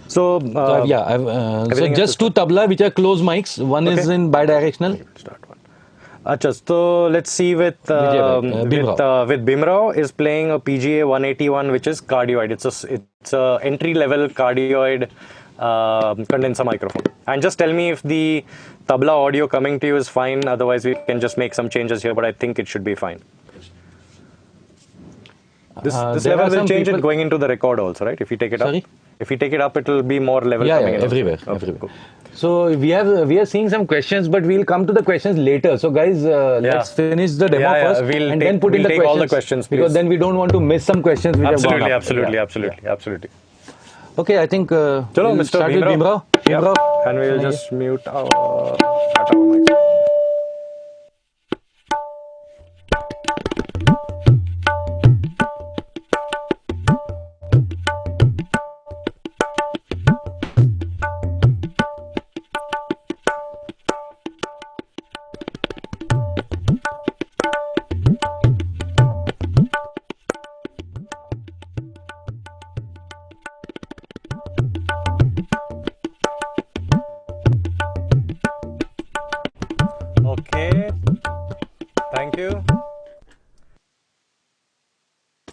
So just two tabla which are close mics. One is in bidirectional. Achha, so let's see with Bhimrao is playing a PGA 181 which is cardioid. It's a entry level cardioid condenser microphone. And just tell me if the tabla audio coming to you is fine. Otherwise, we can just make some changes here. But I think it should be fine. This level will change it going into the record also, right? If you take it up. If you take it up, it will be more level coming in. Everywhere. Cool. So we are seeing some questions, but we'll come to the questions later. So guys, let's finish the demo first and then put in the questions. All the questions, please. Because then we don't want to miss some questions which Absolutely. Okay, I think we'll start with Bhimrao. And we'll just mute our mics.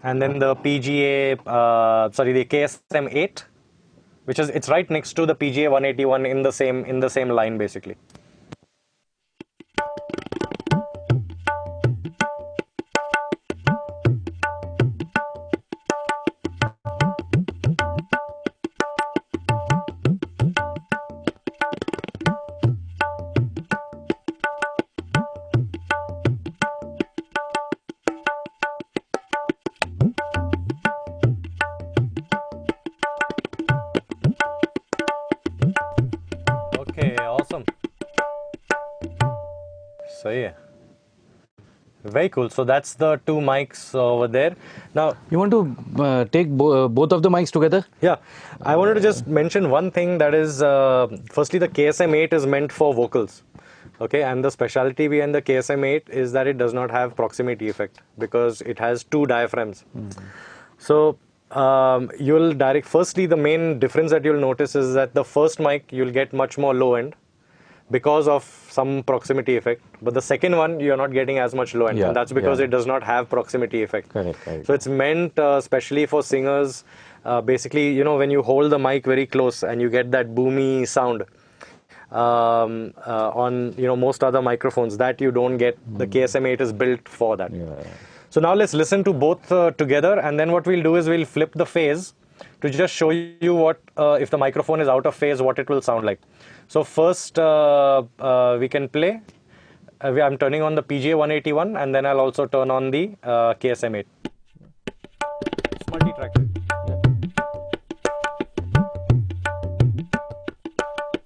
And then the PGA, the KSM 8, which is it's right next to the PGA 181 in the same line basically. Very cool. So that's the two mics over there. Now, You want to take both of the mics together? yeah, I wanted to just mention one thing, that is, firstly, the KSM8 is meant for vocals. Okay, and the specialty behind the KSM8 is that it does not have proximity effect because it has two diaphragms. So you'll firstly, the main difference that you'll notice is that the first mic you'll get much more low end because of some proximity effect, but the second one you're not getting as much low end, and that's because it does not have proximity effect. Correct. So it's meant especially for singers. Basically, you know, when you hold the mic very close and you get that boomy sound on, you know, most other microphones that you don't get. The KSM8 is built for that. So now let's listen to both together, and then what we'll do is we'll flip the phase to just show you what if the microphone is out of phase, what it will sound like. So first we can play. I'm turning on the PGA 181, and then I'll also turn on the KSM8. It's multi-track.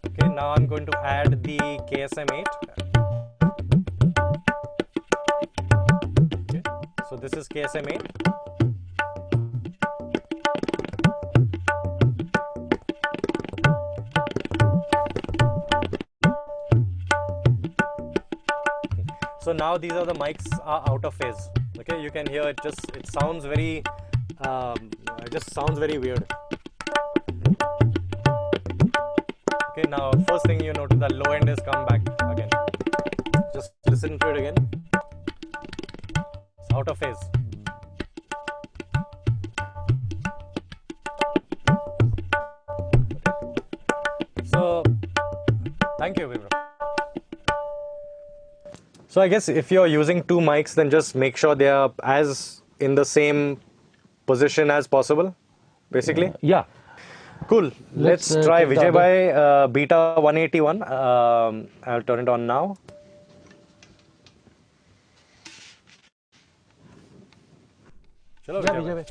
Okay, now I'm going to add the KSM8. Okay, so this is KSM8. So now these are the mics are out of phase. Okay, you can hear it sounds very, it just sounds very weird. Okay, now first thing you notice, the low end has come back again. Just listen to it again. It's out of phase. So, thank you, Vibra. So I guess if you're using two mics, then just make sure they are as in the same position as possible, basically. Yeah. Cool. Let's try Vijay Bhai Beta 181. I'll turn it on now. Chalo, Vijay Bhai.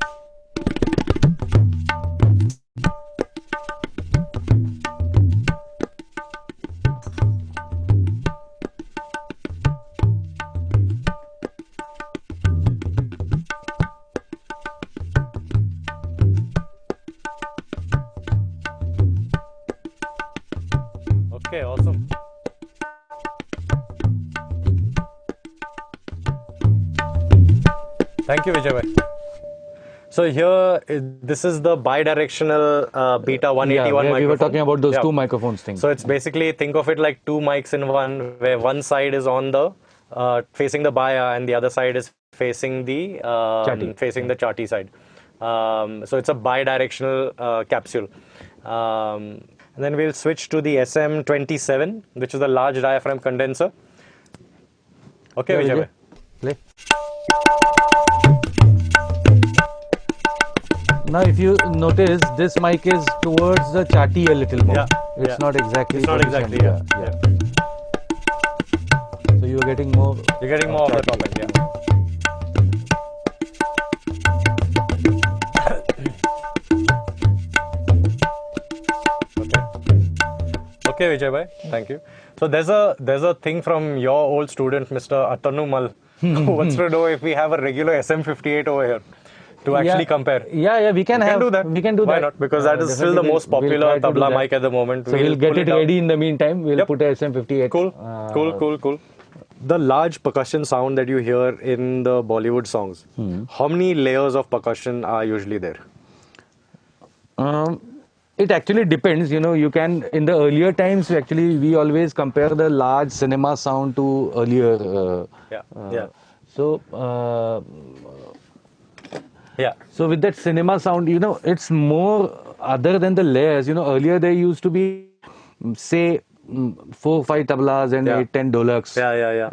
Okay, awesome. Thank you, Vijay Bhai. So here, this is the bi-directional Beta 181 microphone. We were talking about those two microphones thing. So it's basically, think of it like two mics in one, where one side is on the facing the baya and the other side is facing the chati side. So it's a bi-directional capsule. And then we'll switch to the SM27, which is the large diaphragm condenser. Okay, Vijay Bhai. Play. Now, if you notice, this mic is towards the chati a little more. Yeah, it's not exactly. It's not exactly. Yeah. So you're getting more. You're getting more of the top end. Yeah. Okay, Vijay Bhai, thank you. So there's a thing from your old student, Mr. Atanu Mal, who wants to know if we have a regular SM58 over here to actually compare. Yeah, we can do that. We can do that. Why not? Because that is still the most popular tabla mic at the moment. So we'll get it ready in the meantime. We'll put a SM58. Cool. The large percussion sound that you hear in the Bollywood songs, how many layers of percussion are usually there? It actually depends, you know. You can, in the earlier times, actually, we always compare the large cinema sound to earlier. So with that cinema sound, you know, it's more other than the layers. You know, earlier there used to be, say, 4-5 tablas and 8-10 dholaks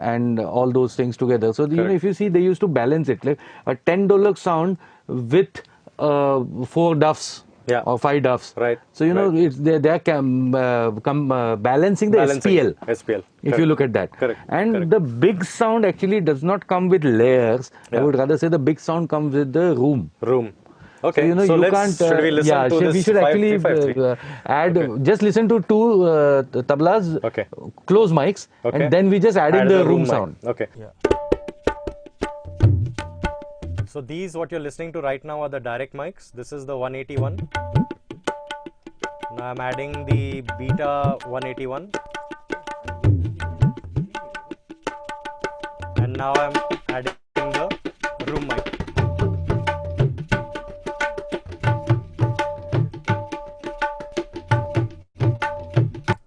and all those things together. So, you know, if you see, they used to balance it. Like a 10 dholak sound with 4 duffs. Or 5 duffs. Right. So, you know, it's they're balancing the SPL. If you look at that. And the big sound actually does not come with layers. I would rather say the big sound comes with the room. Okay. So, you know, you can't. Should we listen to this? We should actually add. Just listen to 2 tablas. Close mics. And then we just add in the room sound. Okay. So these what you're listening to right now are the direct mics. This is the 181. Now I'm adding the beta 181. And now I'm adding the room mic.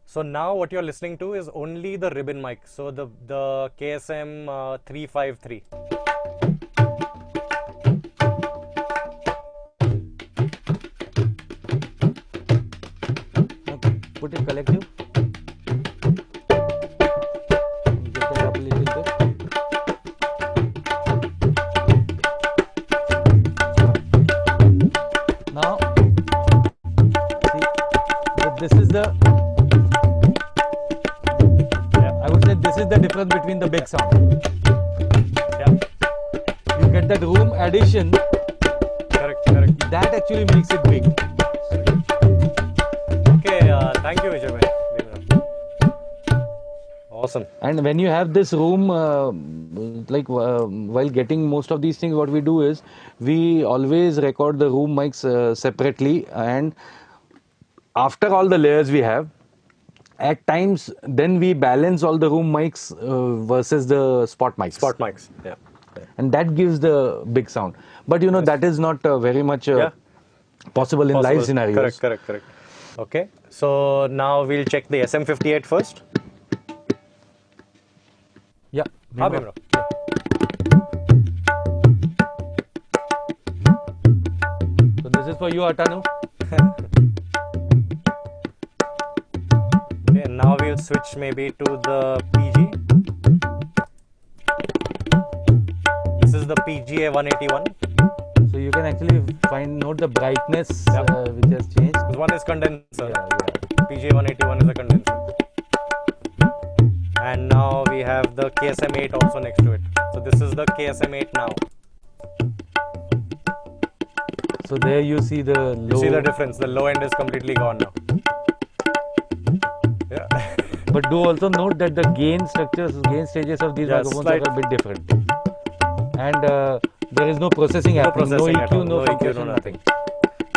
So now what you're listening to is only the ribbon mic. So the KSM 353. Put it collective. Get that up a little bit. Now, see, this is the. I would say this is the difference between the big sound. Yeah. You get that room addition. Correct. Correct. That actually makes it big. Okay. Thank you, Vijay. Awesome. And when you have this room, while getting most of these things, what we do is we always record the room mics separately, and after all the layers we have, at times then we balance all the room mics versus the spot mics. Spot mics. Yeah. And that gives the big sound. But you know, that is not very much possible in live scenarios. Correct. Okay. So now we'll check the SM58 first. Yeah. हाँ Bhimrao. So this is for you, Atanu. Okay, now we'll switch maybe to the PG. This is the PGA 181. So you can actually note the brightness which has changed. Because one is condenser. Yeah. PGA 181 is a condenser. And now we have the KSM 8 also next to it. So this is the KSM 8 now. So there you see the low. You see the difference. The low end is completely gone now. Yeah. But do also note that the gain stages of these microphones are a bit different. And there is no processing happening, no EQ, no compression, nothing.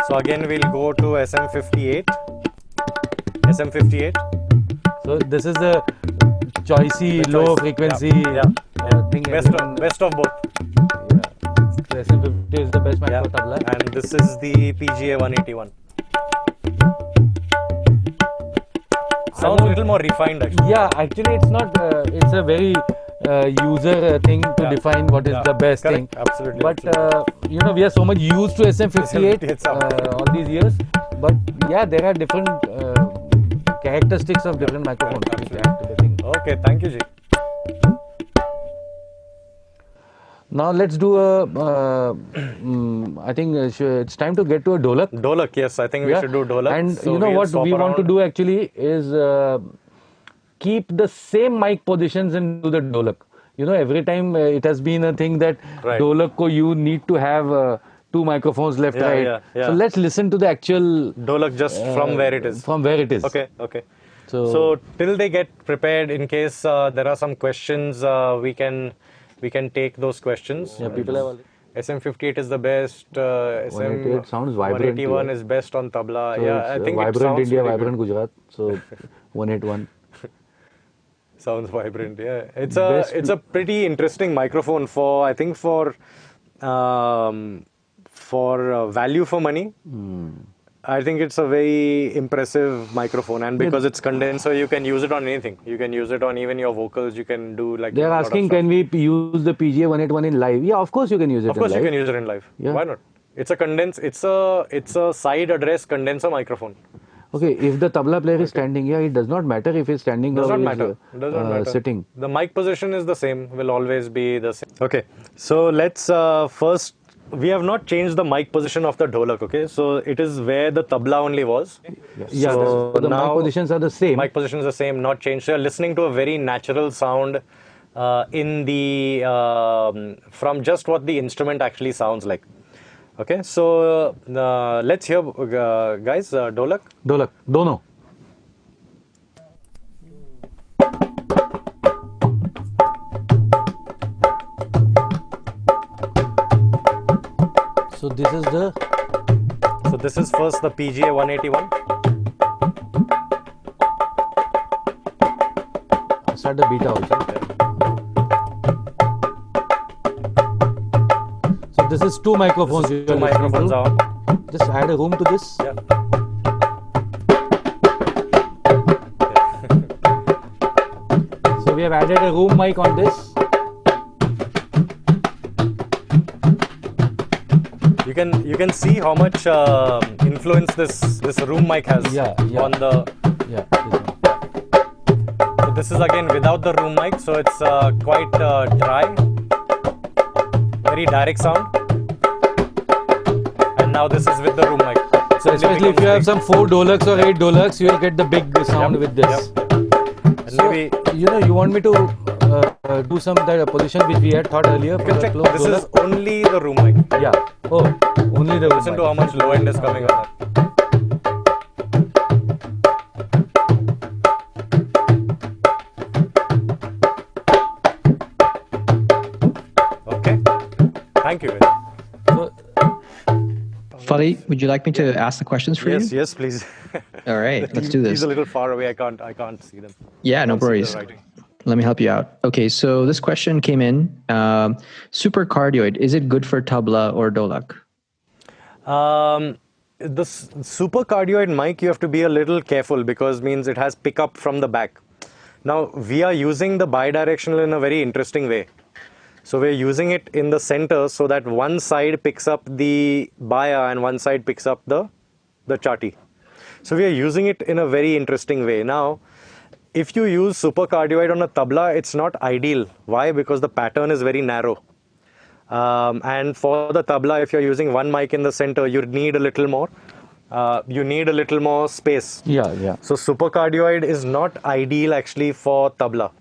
So again we'll go to SM58. SM58. So this is the choicey low frequency thing. Best of both. So SM50 is the best mic for tabla. And this is the PGA 181. Sounds a little more refined actually. Yeah, actually it's not, it's a very user thing to define what is the best thing. Absolutely. But you know, we are so much used to SM58 all these years. But yeah, there are different characteristics of different microphones. Okay, thank you, Ji. Now let's do I think it's time to get to a Dholak. Dholak, yes, I think we should do Dholak. And so you know what we want to do actually is keep the same mic positions and do the Dholak. You know, every time it has been a thing that Dholak ko you need to have two microphones left, right. So let's listen to the actual Dholak just from where it is. From where it is. Okay. So till they get prepared, in case there are some questions, we can take those questions. Yeah, people have. SM58 is the best. 188 sounds vibrant. 181 is best on tabla. So yeah, I think vibrant it sounds India, really vibrant Gujarat. So 181. Sounds vibrant. Yeah, it's a pretty interesting microphone for value for money. I think it's a very impressive microphone, and because it's condenser, you can use it on anything. You can use it on even your vocals. You can do like. They're asking, can we use the PGA 181 in live? Yeah, of course you can use it. Of course you can use it in live. Yeah. Why not? It's a It's a side address condenser microphone. Okay, if the tabla player is standing, it does not matter if he's standing or sitting. The mic position is the same. Will always be the same. Okay, so let's first. We have not changed the mic position of the Dholak, okay? So it is where the tabla only was. Yeah, so the mic positions are the same. Mic positions are the same, not changed. So you're listening to a very natural sound in the from just what the instrument actually sounds like. Okay, so let's hear, guys, Dholak. Dholak, dono. So this is the. So this is first the PGA 181. Start the beta also. So this is two microphones. Two microphones are on. Just add a room to this. Yeah. So we have added a room mic on this. You can see how much influence this room mic has on the. Yeah. This one. So this is again without the room mic, so it's quite dry, very direct sound. And now this is with the room mic. So especially if you have some 4 Dholaks or 8 Dholaks, you will get the big sound with this. And So maybe you want me to do some that position which we had thought earlier. you can check. This is only the room mic. Yeah. Oh, only the room Listen mic. to how much low end is coming on that. Okay. Thank you. So, Fali, would you like me to ask the questions for you? Yes, please. All right, let's do He's this. a little far away. I can't see them. Yeah, no Can't see the worries. writing. Let me help you out. Okay, so this question came in. Supercardioid, is it good for tabla or dholak? The supercardioid mic, you have to be a little careful because means it has pickup from the back. Now we are using the bidirectional in a very interesting way. So we're using it in the center so that one side picks up the baya and one side picks up the chati. So we are using it in a very interesting way. Now, if you use supercardioid on a tabla, it's not ideal. Why? Because the pattern is very narrow. And for the tabla, if you're using one mic in the center, you need a little more. You need a little more space. yeah. So supercardioid is not ideal actually for tabla.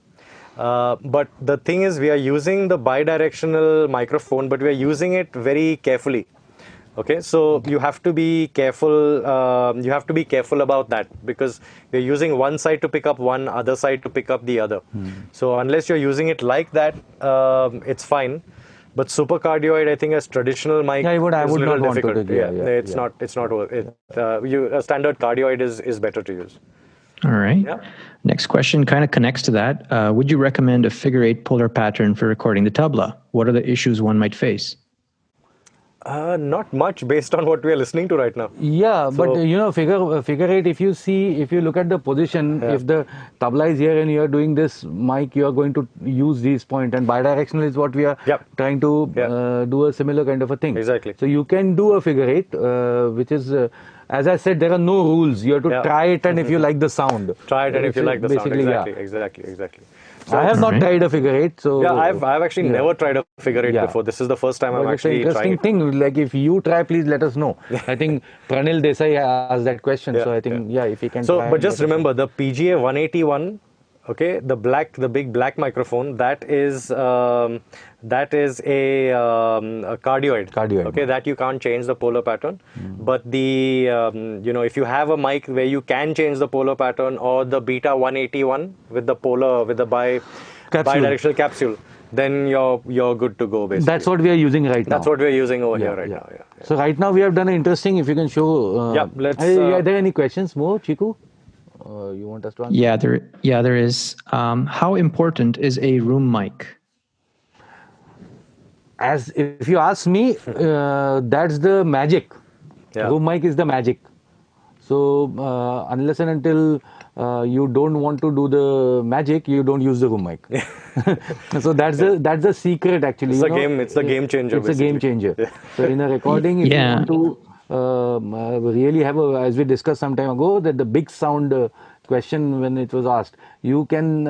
But the thing is, we are using the bidirectional microphone, but we are using it very carefully. Okay, so you have to be careful. You have to be careful about that because we're using one side to pick up one, other side to pick up the other. So unless you're using it like that, it's fine. But supercardioid, I think, as traditional mic, Yeah, I would is a not little want to difficult. do- yeah, it's yeah. not. It's not. A standard cardioid is better to use. All right. Yeah. Next question kind of connects to that. Would you recommend a figure 8 polar pattern for recording the tabla? What are the issues one might face? Not much based on what we are listening to right now. Yeah, but So- figure eight. If you look at the position, if the tabla is here and you are doing this mic, you are going to use these point, and bidirectional is what we are Yep. trying to do a similar kind of a thing. Exactly. So you can do a figure eight, which is. As I said, there are no rules. You have to Yeah. try it, and if you like the sound, Try it, and if you like the sound, Basically, exactly. I have not Alright. tried a figure eight, so Yeah, I've actually never tried a figure eight Yeah. before. This is the first time But I'm it's an actually trying interesting it. thing. Like if you try, please let us know. I think Pranil Desai asked that question, Yeah, so I think if he can. So, try but and just let us know. remember the PGA 181. Okay, the big black microphone. That is a cardioid. Cardioid. Okay, that you can't change the polar pattern. But the if you have a mic where you can change the polar pattern, or the beta 181 with the bidirectional capsule, then you're good to go basically. That's what we are using right now. That's what we're using over here right now. Yeah. So right now we have done an interesting. If you can show. Yeah, let's, Are there any questions more, Chiku? You want us to answer? Yeah, there is. How important is a room mic? As if you ask me, that's the magic. Yeah. Room mic is the magic. So unless and until you don't want to do the magic, you don't use the room mic. So that's the secret actually. It's you a know. game. It's a game changer. It's a game basically. changer. So in a recording, if Yeah. you want to really have as we discussed some time ago, that the big sound question when it was asked, you can.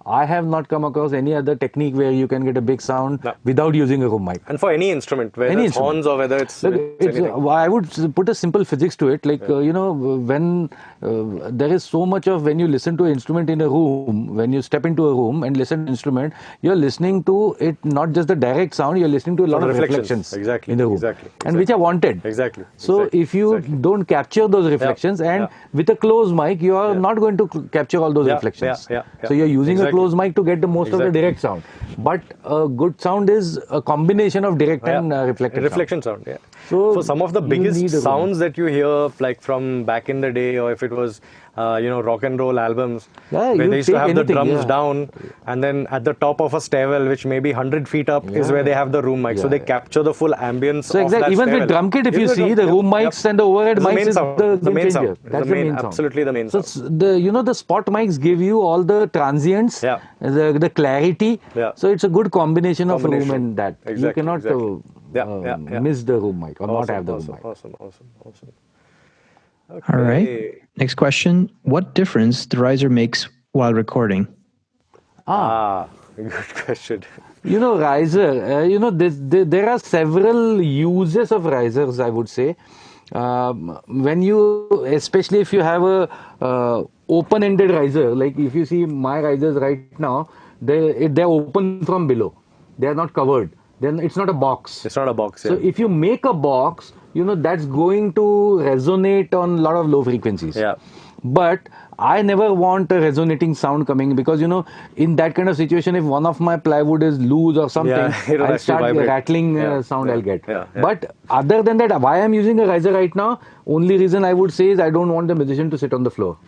I have not come across any other technique where you can get a big sound No. without using a room mic. And for any instrument, whether Any it's horns or whether it's, Look, anything. I would put a simple physics to it. Like, when there is so much of when you listen to an instrument in a room, when you step into a room and listen to instrument, you're listening to it not just the direct sound, you're listening to a lot the of reflections. reflections Exactly, in the room. exactly, And which are wanted. Exactly. So exactly, if you exactly. don't capture those reflections and with a closed mic, you are not going to capture all those Yeah, reflections. yeah, yeah, So you're using a a close mic to get the most of the direct sound. But a good sound is a combination of direct and reflected sound. Yeah. So some of the biggest sounds that you hear, like from back in the day, or if it was, rock and roll albums, where they used to have the drums down, and then at the top of a stairwell, which may be 100 feet up, is where they have the room mic. So they capture the full ambience so of that even stairwell. with drum kit, if you see, the room mics and the overhead mics is the main sound. That's the main sound. Absolutely the main sound. So the spot mics give you all the transients, the clarity. So it's a good combination of room and that. You cannot miss the room mic or not have the room mic. Awesome. Okay. All right. Next question. What difference the riser makes while recording? Good question. Riser, there are several uses of risers, I would say. Especially if you have a open-ended riser, like if you see my risers right now, they're open from below. They are not covered. Then it's not a box. It's not a box. So if you make a box, that's going to resonate on a lot of low frequencies. Yeah. But I never want a resonating sound coming because, in that kind of situation, if one of my plywood is loose or something, I'll start rattling sound I'll get. But other than that, why I'm using a riser right now, only reason I would say is I don't want the musician to sit on the floor.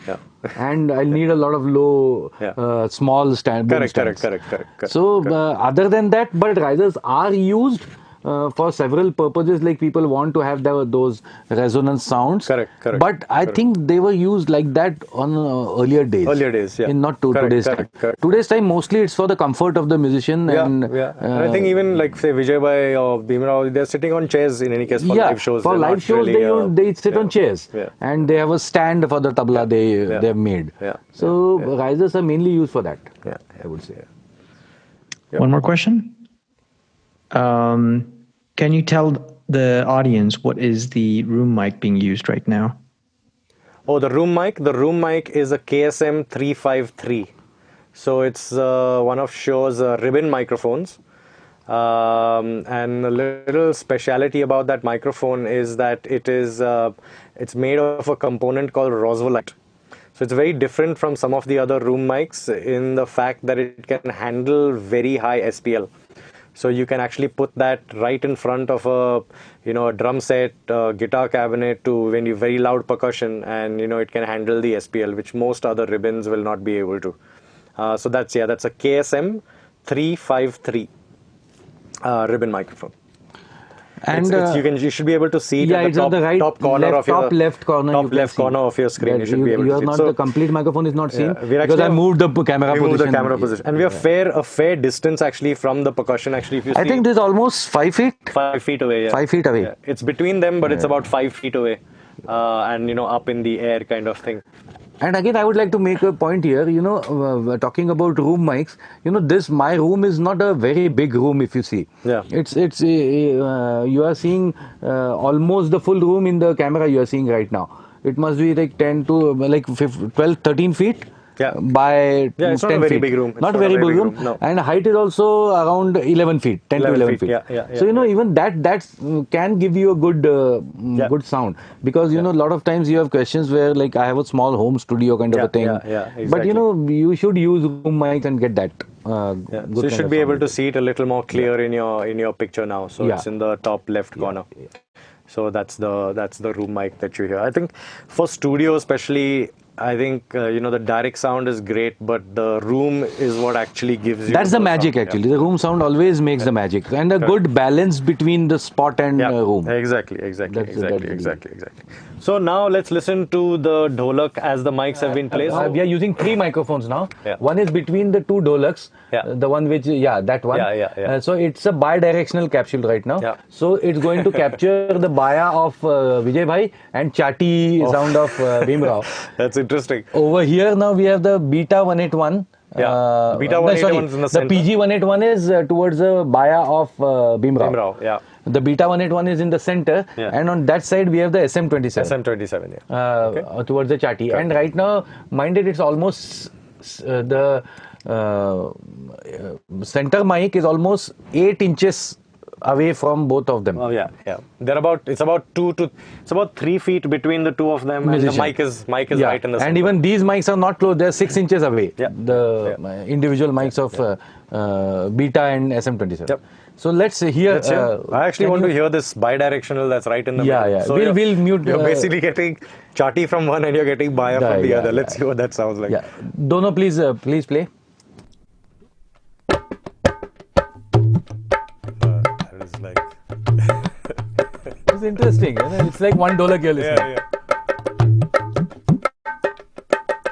And I'll need a lot of low, small stand. Correct. So other than that, but risers are used for several purposes, like people want to have those resonance sounds. Correct. But I think they were used like that on earlier days. In not today's time. Today's time, mostly it's for the comfort of the musician. And I think even like say Vijay Bhai or Bhimrao, they're sitting on chairs in any case for live shows. For live shows, they sit on chairs. And they have a stand for the tabla they have made. So risers are mainly used for that, I would say. One more question. Can you tell the audience what is the room mic being used right now? Oh, the room mic? The room mic is a KSM 353. So it's one of Shure's ribbon microphones. And a little speciality about that microphone is that it's made of a component called Roswellite. So it's very different from some of the other room mics in the fact that it can handle very high SPL. So you can actually put that right in front of a drum set, guitar cabinet to when you very loud percussion, and it can handle the SPL, which most other ribbons will not be able to. So that's a KSM 353 ribbon microphone. And you should be able to see it at the top corner of your left corner of your screen. You should be able to see. So the complete microphone is not seen because I moved the camera position. And we are a fair distance actually from the percussion. Actually, if you see, I think this is almost 5 feet. 5 feet away. 5 feet away. Yeah. It's between them, but it's about 5 feet away, and up in the air kind of thing. And again, I would like to make a point here, talking about room mics, my room is not a very big room if you see. You are seeing almost the full room in the camera you are seeing right now. It must be like 10 to like 12, 13 feet. By 10 it's not a very feet. Big room. Not very big room. No. And height is also around 11 feet, 10 to 11 feet. So, even that can give you a good sound. Because, a lot of times you have questions where like I have a small home studio kind of a thing. Exactly. But, you should use room mics and get that. So you should be able to see it a little more clear in your picture now. So it's in the top left corner. So that's the room mic that you hear. I think for studio especially, I think the direct sound is great, but the room is what actually gives you. That's the magic sound, actually. The room sound always makes the magic, and a good balance between the spot and room. Exactly. So now let's listen to the Dholak as the mics have been placed. We are using 3 microphones now. One is between the 2 Dholaks. The one which, that one. So it's a bi-directional capsule right now. So it's going to capture the baya of Vijay Bhai and chati sound of Bhimrao. That's interesting. Over here now we have the Beta 181. Beta 181 is in the center. The PG 181 is towards the baya of Bhimrao. The Beta 181 is in the center, and on that side we have the SM27. SM27, towards the chati. And right now, minded, it's almost the center mic is almost 8 inches away from both of them. Oh yeah. They're it's about 3 feet between the two of them, Musician. and the mic is right in the center. And even these mics are not close; they're 6 inches away. Yeah. The individual mics of Beta and SM27. Yep. So let's hear. I actually want to hear this bidirectional that's right in the middle. Yeah. So we'll mute. You're basically getting Chati from one and you're getting Baya from the other. Let's see what that sounds like. Yeah. Dono, please play. That is like. It's interesting. It's like one Dholak you're listening. Yeah.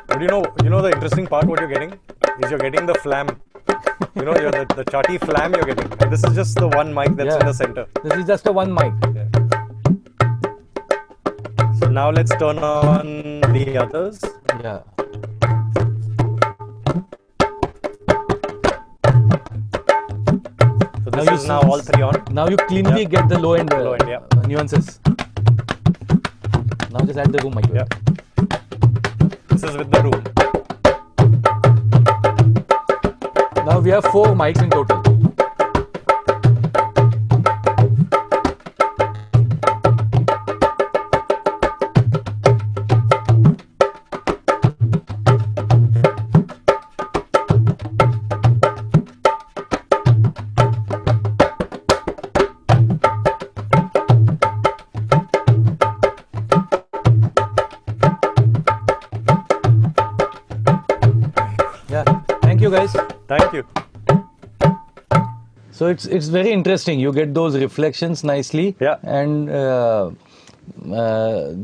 But you know the interesting part. What you're getting is you're getting the flam. You're the Chati flam you're getting. And this is just the one mic that's in the center. This is just a one mic. Yeah. So now let's turn on the others. Yeah. So this is now all three on. Now you cleanly get the low end, nuances. Now just add the room mic. Yeah. This is with the room. Now we have 4 mics in total. Yeah. Thank you guys. Thank you. So it's very interesting. You get those reflections nicely. Yeah. And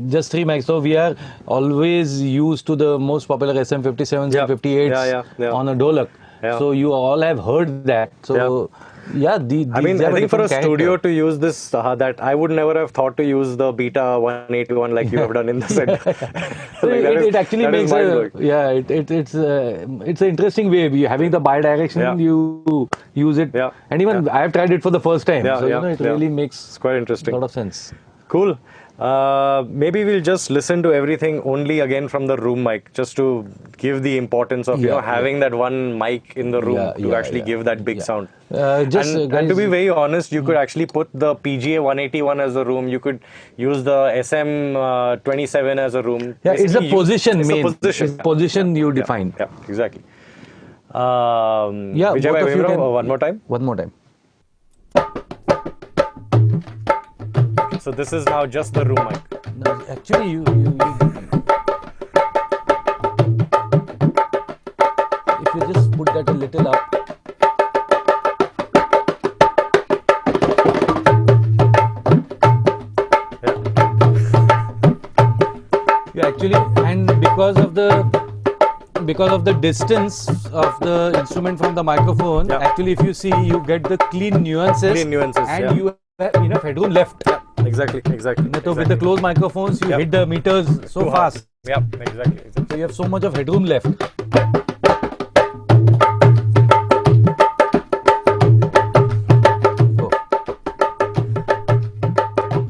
just 3 mics. So we are always used to the most popular SM57s and 58s on a Dholak. Yeah. So you all have heard that. So I think for a studio to use this, that I would never have thought to use the Beta 181 like you have done in the center. So it actually makes it's an interesting way. Having the bi-direction, you use it. Yeah. And even I have tried it for the first time. It really makes it's quite interesting. a lot of sense. Cool. Maybe we'll just listen to everything only again from the room mic, just to give the importance of having that one mic in the room to actually give that big sound. And to be very honest, you could actually put the PGA 181 as a room. You could use the SM27 as a room. Yeah, it's a position it's main. A position. It's position you define. Yeah, exactly. Vijay, both of you can, one more time. One more time. So this is now just the room mic. No, actually, you if you just put that a little up. You actually, and because of the distance of the instrument from the microphone, actually, if you see, you get the clean nuances, and you have enough headroom left. Exactly. So with the closed microphones, you hit the meters so fast. Yeah, exactly. So you have so much of headroom left.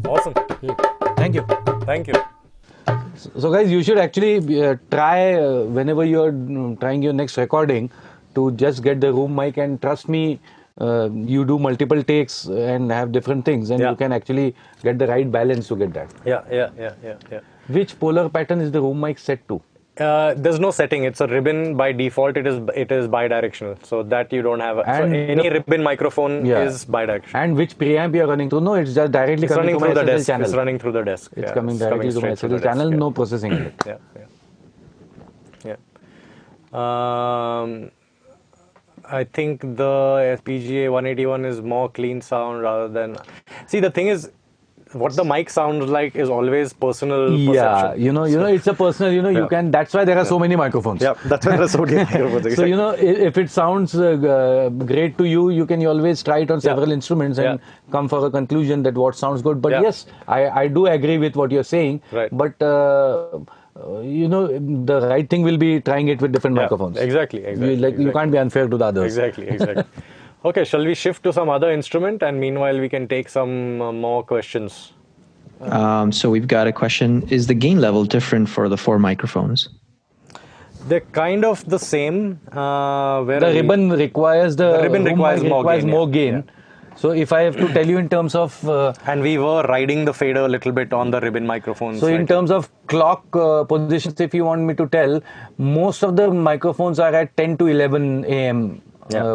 Awesome. Thank you. Thank you. So guys, you should actually try whenever you're trying your next recording to just get the room mic, and trust me, you do multiple takes and have different things, and you can actually get the right balance to get that. Yeah. Which polar pattern is the room mic set to? There's no setting. It's a ribbon by default. It is bidirectional, so that you don't have. Any ribbon microphone is bidirectional. And which preamp you are running through? No, it's just directly coming running through the desk. channel. It's running through the desk. It's coming directly to my SSL channel. No processing in it. I think the FPGA 181 is more clean sound rather than. See, the thing is, what the mic sounds like is always personal perception. You know, it's a personal, you can, that's why there are so many microphones. Yeah, that's why there are so many microphones. So, if it sounds great to you, you can always try it on several instruments and come for a conclusion that what sounds good. But yes, I do agree with what you're saying. Right. But, the right thing will be trying it with different microphones. Exactly. You can't be unfair to the others. Exactly. Okay, shall we shift to some other instrument, and meanwhile we can take some more questions. So we've got a question. Is the gain level different for the 4 microphones? They're kind of the same. The ribbon requires more gain. So if I have to tell you in terms of... And we were riding the fader a little bit on the ribbon microphones. So in terms of clock positions, if you want me to tell, most of the microphones are at 10 to 11 a.m.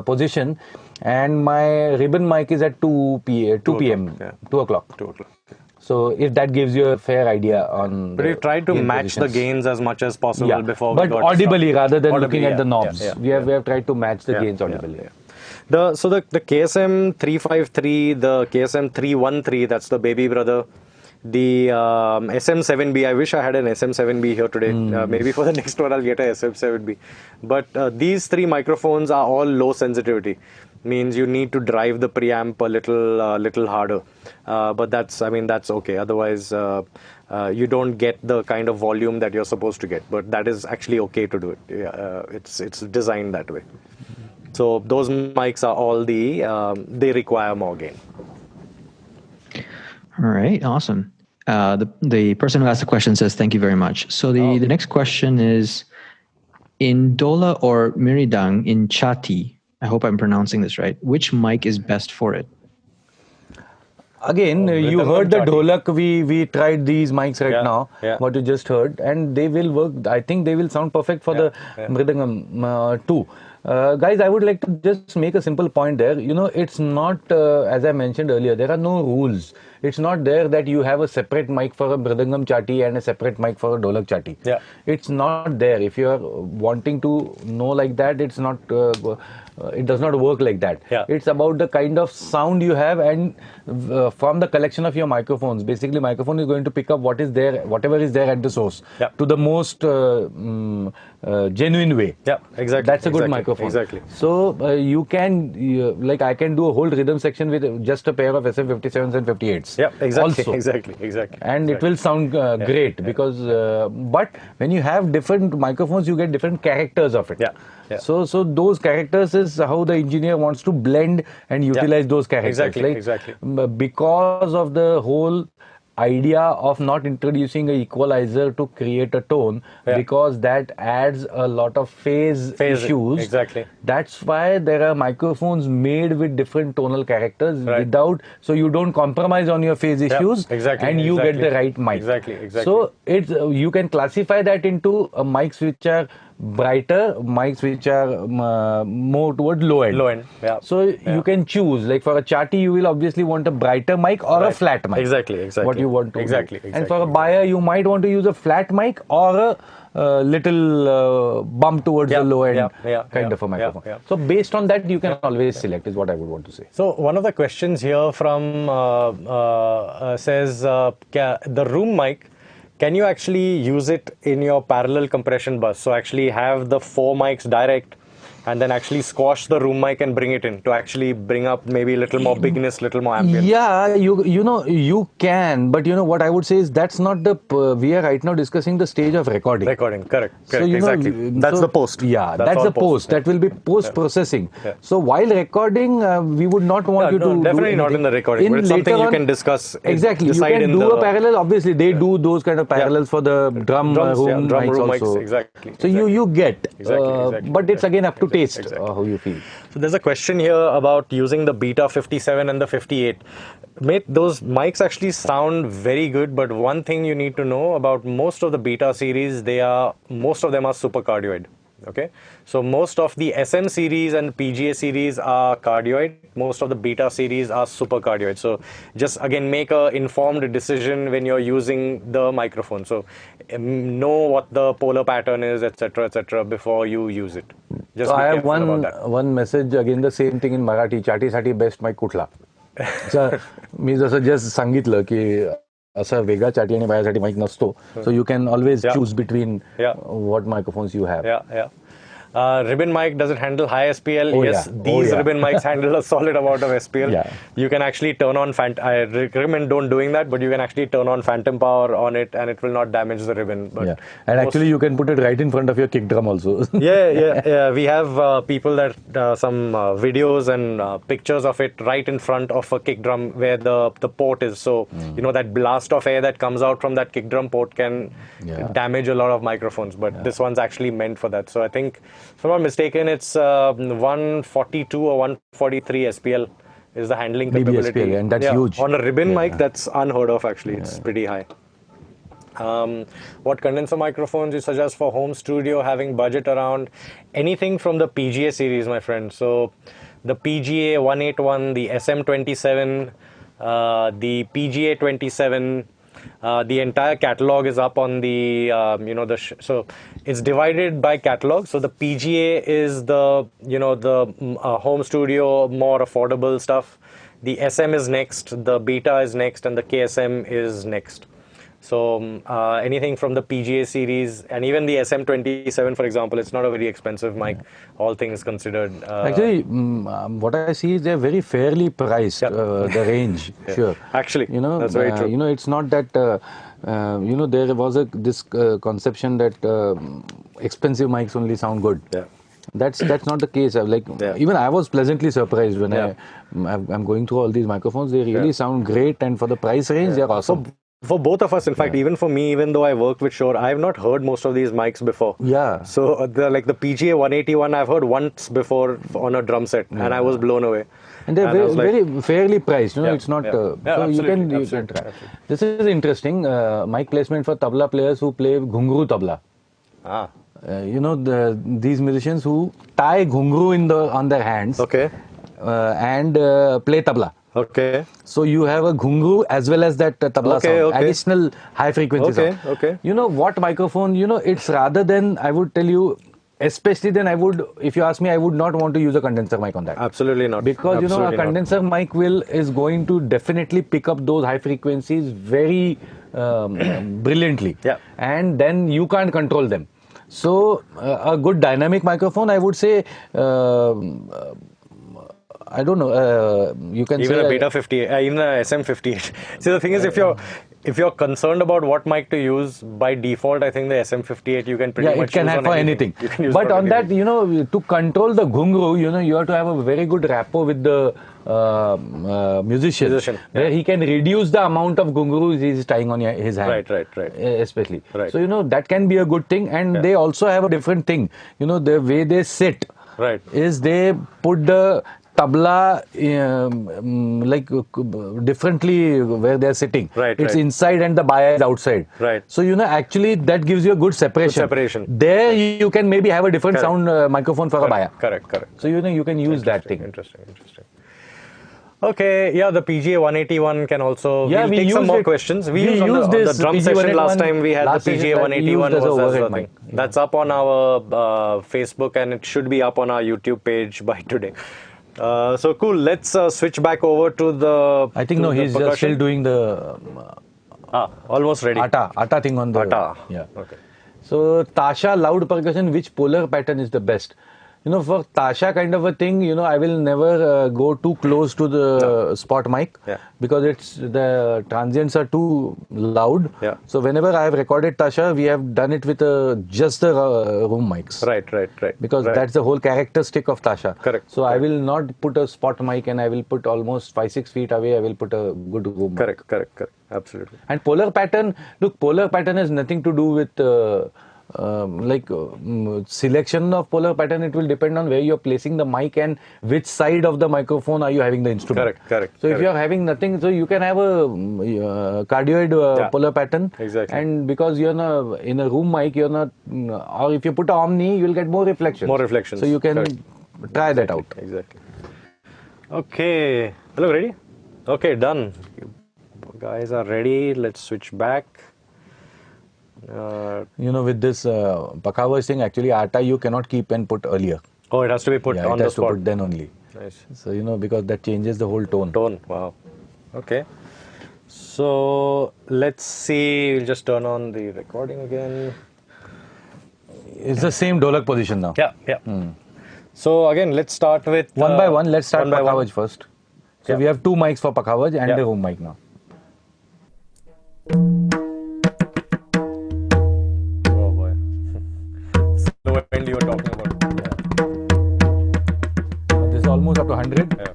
Position, and my ribbon mic is at 2 p.m. 2 o'clock. 2 o'clock. So if that gives you a fair idea on... But we tried to match positions. the gains as much as possible before but we got audibly started. rather than looking at the knobs. Yeah. We have tried to match the gains audibly. So the KSM 353, the KSM 313, that's the baby brother. The SM7B, I wish I had an SM7B here today. Maybe for the next one I'll get a SM7B. But these three microphones are all low sensitivity. Means you need to drive the preamp a little harder. But that's okay. Otherwise, you don't get the kind of volume that you're supposed to get. But that is actually okay to do it. It's designed that way. So those mics are all they require more gain. All right, awesome. The person who asked the question says, thank you very much. So the next question is, in Dhola or Miridang in Chati, I hope I'm pronouncing this right, which mic is best for it? Again, you heard the Dholak, we tried these mics now, what you just heard, and they will work. I think they will sound perfect for the Mridangam too. Guys, I would like to just make a simple point there. It's not, as I mentioned earlier, there are no rules. It's not there that you have a separate mic for a Mridangam Chati and a separate mic for a Dholak Chati. It's not there. If you are wanting to know like that, it's not... it does not work like that. It's about the kind of sound you have, and from the collection of your microphones. Basically, microphone is going to pick up whatever is there at the source to the most genuine way. Exactly. That's a good microphone. Exactly. So you can, like I can do a whole rhythm section with just a pair of SM57s and 58s. Exactly. Also. Exactly. And it will sound great because, but when you have different microphones, you get different characters of it. So those characters is how the engineer wants to blend and utilize those characters. Exactly. Because of the whole idea of not introducing an equalizer to create a tone, because that adds a lot of phase issues. Exactly. That's why there are microphones made with different tonal characters so you don't compromise on your phase issues and you get the right mic. Exactly. So you can classify that into mics which are brighter, mics which are more toward low end. So you can choose, like for a Chati you will obviously want a brighter mic or a flat mic. Exactly. What you want to exactly. And for a buyer you might want to use a flat mic or a little bump towards the low end kind of a microphone. So based on that you can always select, is what I would want to say. So one of the questions here from says the room mic, can you actually use it in your parallel compression bus? So actually have the 4 mics direct and then actually squash the room mic and bring it in to actually bring up maybe a little more bigness, little more ambience. Yeah, you can, but what I would say is that's not the, we are right now discussing the stage of recording. Correct. So, exactly. That's the post. Yeah, that's the post. That will be post-processing. So while recording, we would not want you to definitely not in the recording, but it's something you can discuss. Exactly. You can do a parallel. Obviously, they do those kind of parallels for the drum room mics also. Exactly. So you get. Exactly. But it's again up to taste how you feel. So there's a question here about using the Beta 57 and the 58. Mate, those mics actually sound very good, but one thing you need to know about most of the Beta series, most of them are super cardioid. Okay, so most of the SM series and PGA series are cardioid. Most of the Beta series are super cardioid. So just again make a informed decision when you're using the microphone. So know what the polar pattern is, etc., before you use it. Just so be I have one message, again the same thing in Marathi. Chaटीसाठी best mic कुठला? मी जसं just सांगितलं की असा वेगळा चाटी आणि बायासाठी mike नसतो. So you can always choose between what microphones you have. Ribbon mic, does it handle high SPL? These ribbon mics handle a solid amount of SPL. You can actually turn on I recommend don't doing that, but you can actually turn on phantom power on it and it will not damage the ribbon. But and actually you can put it right in front of your kick drum also. We have people that some videos and pictures of it right in front of a kick drum where the port is. So that blast of air that comes out from that kick drum port can damage a lot of microphones, but this one's actually meant for that. So I think, if I'm not mistaken, it's 142 or 143 SPL is the handling DBSPL, capability. and that's huge. On a ribbon mic, that's unheard of actually. It's pretty high. What condenser microphones you suggest for home studio, having budget around anything from the PGA series, my friend? So the PGA 181, the SM27, the PGA 27, the entire catalog is up on the so it's divided by catalog. So the PGA is the home studio, more affordable stuff. The SM is next, the Beta is next, and the KSM is next. So anything from the PGA series, and even the SM27, for example, it's not a very expensive mic, all things considered. Actually, what I see is they're very fairly priced, the range. Sure. Actually, that's very true. It's not that, there was this conception that expensive mics only sound good. Yeah. That's not the case. Even I was pleasantly surprised when I'm going through all these microphones. They really sound great, and for the price range, they're awesome. For both of us, in fact, even for me, even though I work with Shure, I have not heard most of these mics before. Yeah. So the PGA 181, I've heard once before on a drum set, and I was blown away. And they're very fairly priced. It's not. So you can try. This is interesting. Mic placement for tabla players who play ghungru tabla. These musicians who tie ghungru on their hands. Okay. And play tabla. Okay. So you have a ghungru as well as that tabla sound, additional high frequency sound. Okay. What microphone, it's rather than, I would tell you, especially then if you ask me, I would not want to use a condenser mic on that. Absolutely not. Because, a condenser mic is going to definitely pick up those high frequencies very brilliantly. Yeah. And then you can't control them. So a good dynamic microphone, I would say, I don't know. You can even say a Beta 58, even a SM58. See, the thing is, if you're concerned about what mic to use, by default, I think the SM58 you can pretty much it can use have on for anything. But on that, to control the ghungru, you have to have a very good rapport with the musician, where he can reduce the amount of ghungru he's tying on his hand. Right. Especially. Right. So that can be a good thing, and they also have a different thing. The way they sit is they put the tabla differently where they're sitting. It's inside and the baya is outside. So actually that gives you a good separation. There you can maybe have a different sound microphone for a baya. Correct. So you can use that thing. Interesting. Okay, the PGA 181 can also. Yeah, we'll take some more questions. We used the drum PGA session last time. We had the PGA 181 was as a thing. That's up on our Facebook, and it should be up on our YouTube page by today. So cool. Let's switch back over to the. I think he's still doing the. Almost ready. Ata thing on the. Ata. Yeah. Okay. So Tasha loud percussion, which polar pattern is the best? For Tasha kind of a thing, I will never go too close to the spot mic because the transients are too loud. Yeah. So whenever I have recorded Tasha, we have done it with just the room mics. Right. Because that's the whole characteristic of Tasha. Correct. So I will not put a spot mic, and I will put almost 5-6 feet away, I will put a good room mic. Correct. Absolutely. And polar pattern has nothing to do with selection of polar pattern. It will depend on where you're placing the mic and which side of the microphone are you having the instrument. Correct. So if you're having nothing, so you can have a cardioid polar pattern. Exactly. And because you're in a room mic, you're not, or if you put an omni, you'll get more reflections. So you can try that out. Exactly. Okay. Hello, ready? Okay, done. You guys are ready. Let's switch back. With this Pakhavaj thing, actually, Ata you cannot keep and put earlier. Oh, it has to be put on the spot. It has to put then only. Nice. So, because that changes the whole tone. Wow. Okay. So, let's see. We'll just turn on the recording again. It's the same Dholak position now. Yeah. So, again, let's start with... one by one. Let's start Pakhavaj first. So, we have 2 mics for Pakhavaj and the room mic now. End you were talking about. This is almost up to 100. Yeah.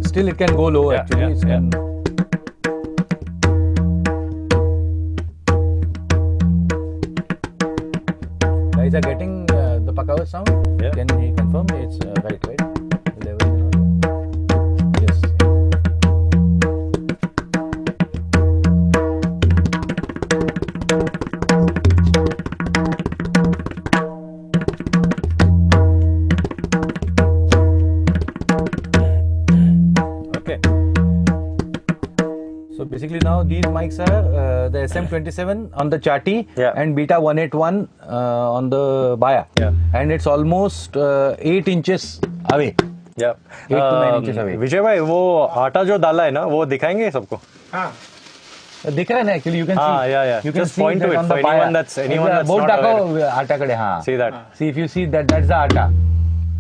Still, it can go low actually. Guys are getting the Pakhavaj sound? Yeah. Can you confirm? It's right? 11. So basically now these mics are the SM27 on the Chati Yeah. and Beta 181 on the Baya. Yeah. And it's almost 8 inches away. Yeah. 8 to 9 inches away. विजय भाई वो आटा जो डाला है ना वो दिखाएंगे सबको. हाँ. दिख रहा है ना actually you can see. Yeah. You can Just see point to that it on for the Baya. anyone that's board not aware. डाको आटा कड़े हाँ. See that. See if you see that's the आटा.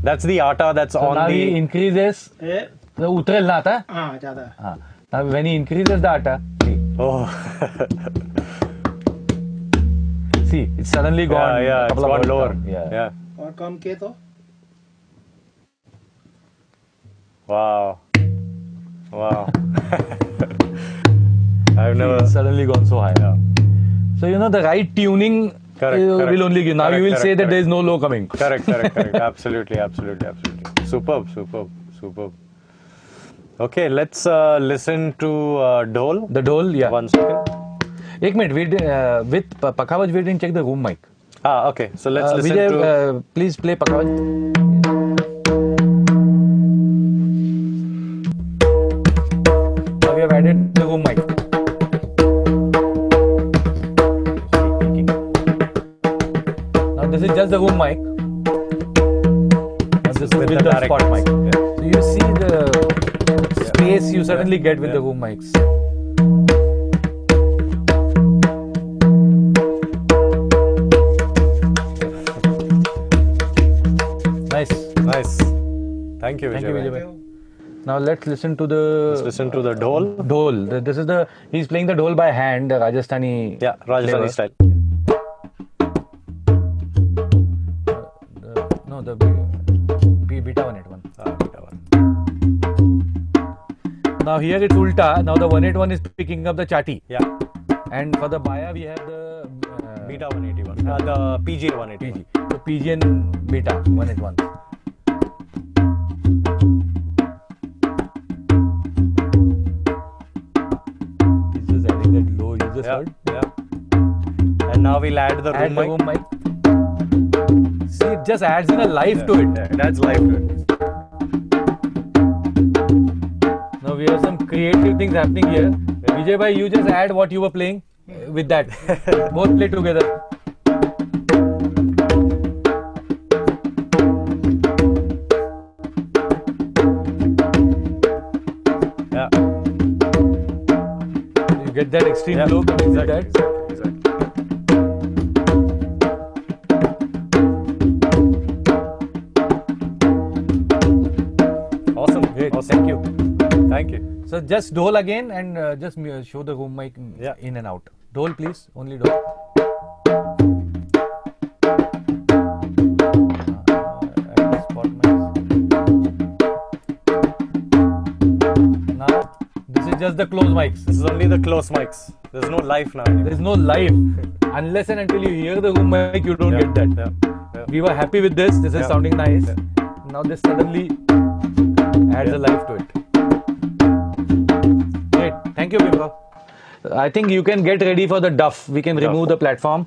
That's the atta that's So on now he the. increases. ये तो उतरेल ना आता. हाँ ज़्यादा. हाँ. Now when he increases the atta. Oh. See, it's suddenly gone. Yeah. It's couple of gone hertz lower. down. Yeah. और कम किए तो Wow. I've See, never. it's suddenly gone so high. So you know the right tuning Correct. will only give. Now Correct, you will correct, say that correct. there is no low coming. Correct. Absolutely. Superb. Okay, let's listen to Dhol. The Dhol, yeah. 1 second. एक minute, with Pakhavaj we didn't check the room mic. Okay. So let's listen Vijay, to. please play Pakhavaj. Now we have added the room mic. Now this is just the room mic. Now this is with the direct spot mic. mic. Yeah. So you see the space you suddenly get with the room mics. Nice. Thank you, Thank you, Vijay. Vijay bhai. Now let's listen to the Dhol. Dhol. This is he's playing the Dhol by hand, the Rajasthani. Yeah, Rajasthani flavor. style. No, the Beta 181. Beta 1. Now here it's ulta. Now the 181 is picking up the Chati. Yeah. And for the Baya we have the Beta 181. The PG 181. PG. So PG and Beta 181. He's just adding that low. You just heard? Yeah. And now we'll add the Add room the mic. room mic. See, it just adds in a life to it. Yeah, it adds life to it. Now we have some creative things happening here. Vijay bhai, you just add what you were playing with that. Both play together. Yeah. You get that extreme Yeah. low coming with Exactly. that. Awesome. Great. Awesome. Thank you. So just Dhol again and just show the room mic Yeah. in and out. Dhol please, only Dhol. At the spot mics. Now this is just the close mics. This is only the close mics. There's no life now. There is no live. Unless and until you hear the room mic, you don't get that. Yeah. We were happy with this. This is Yeah. sounding nice. Yeah. Now this suddenly adds a life to it. Great. Thank you, Vibhav. I think you can get ready for the duff. We can remove the platform.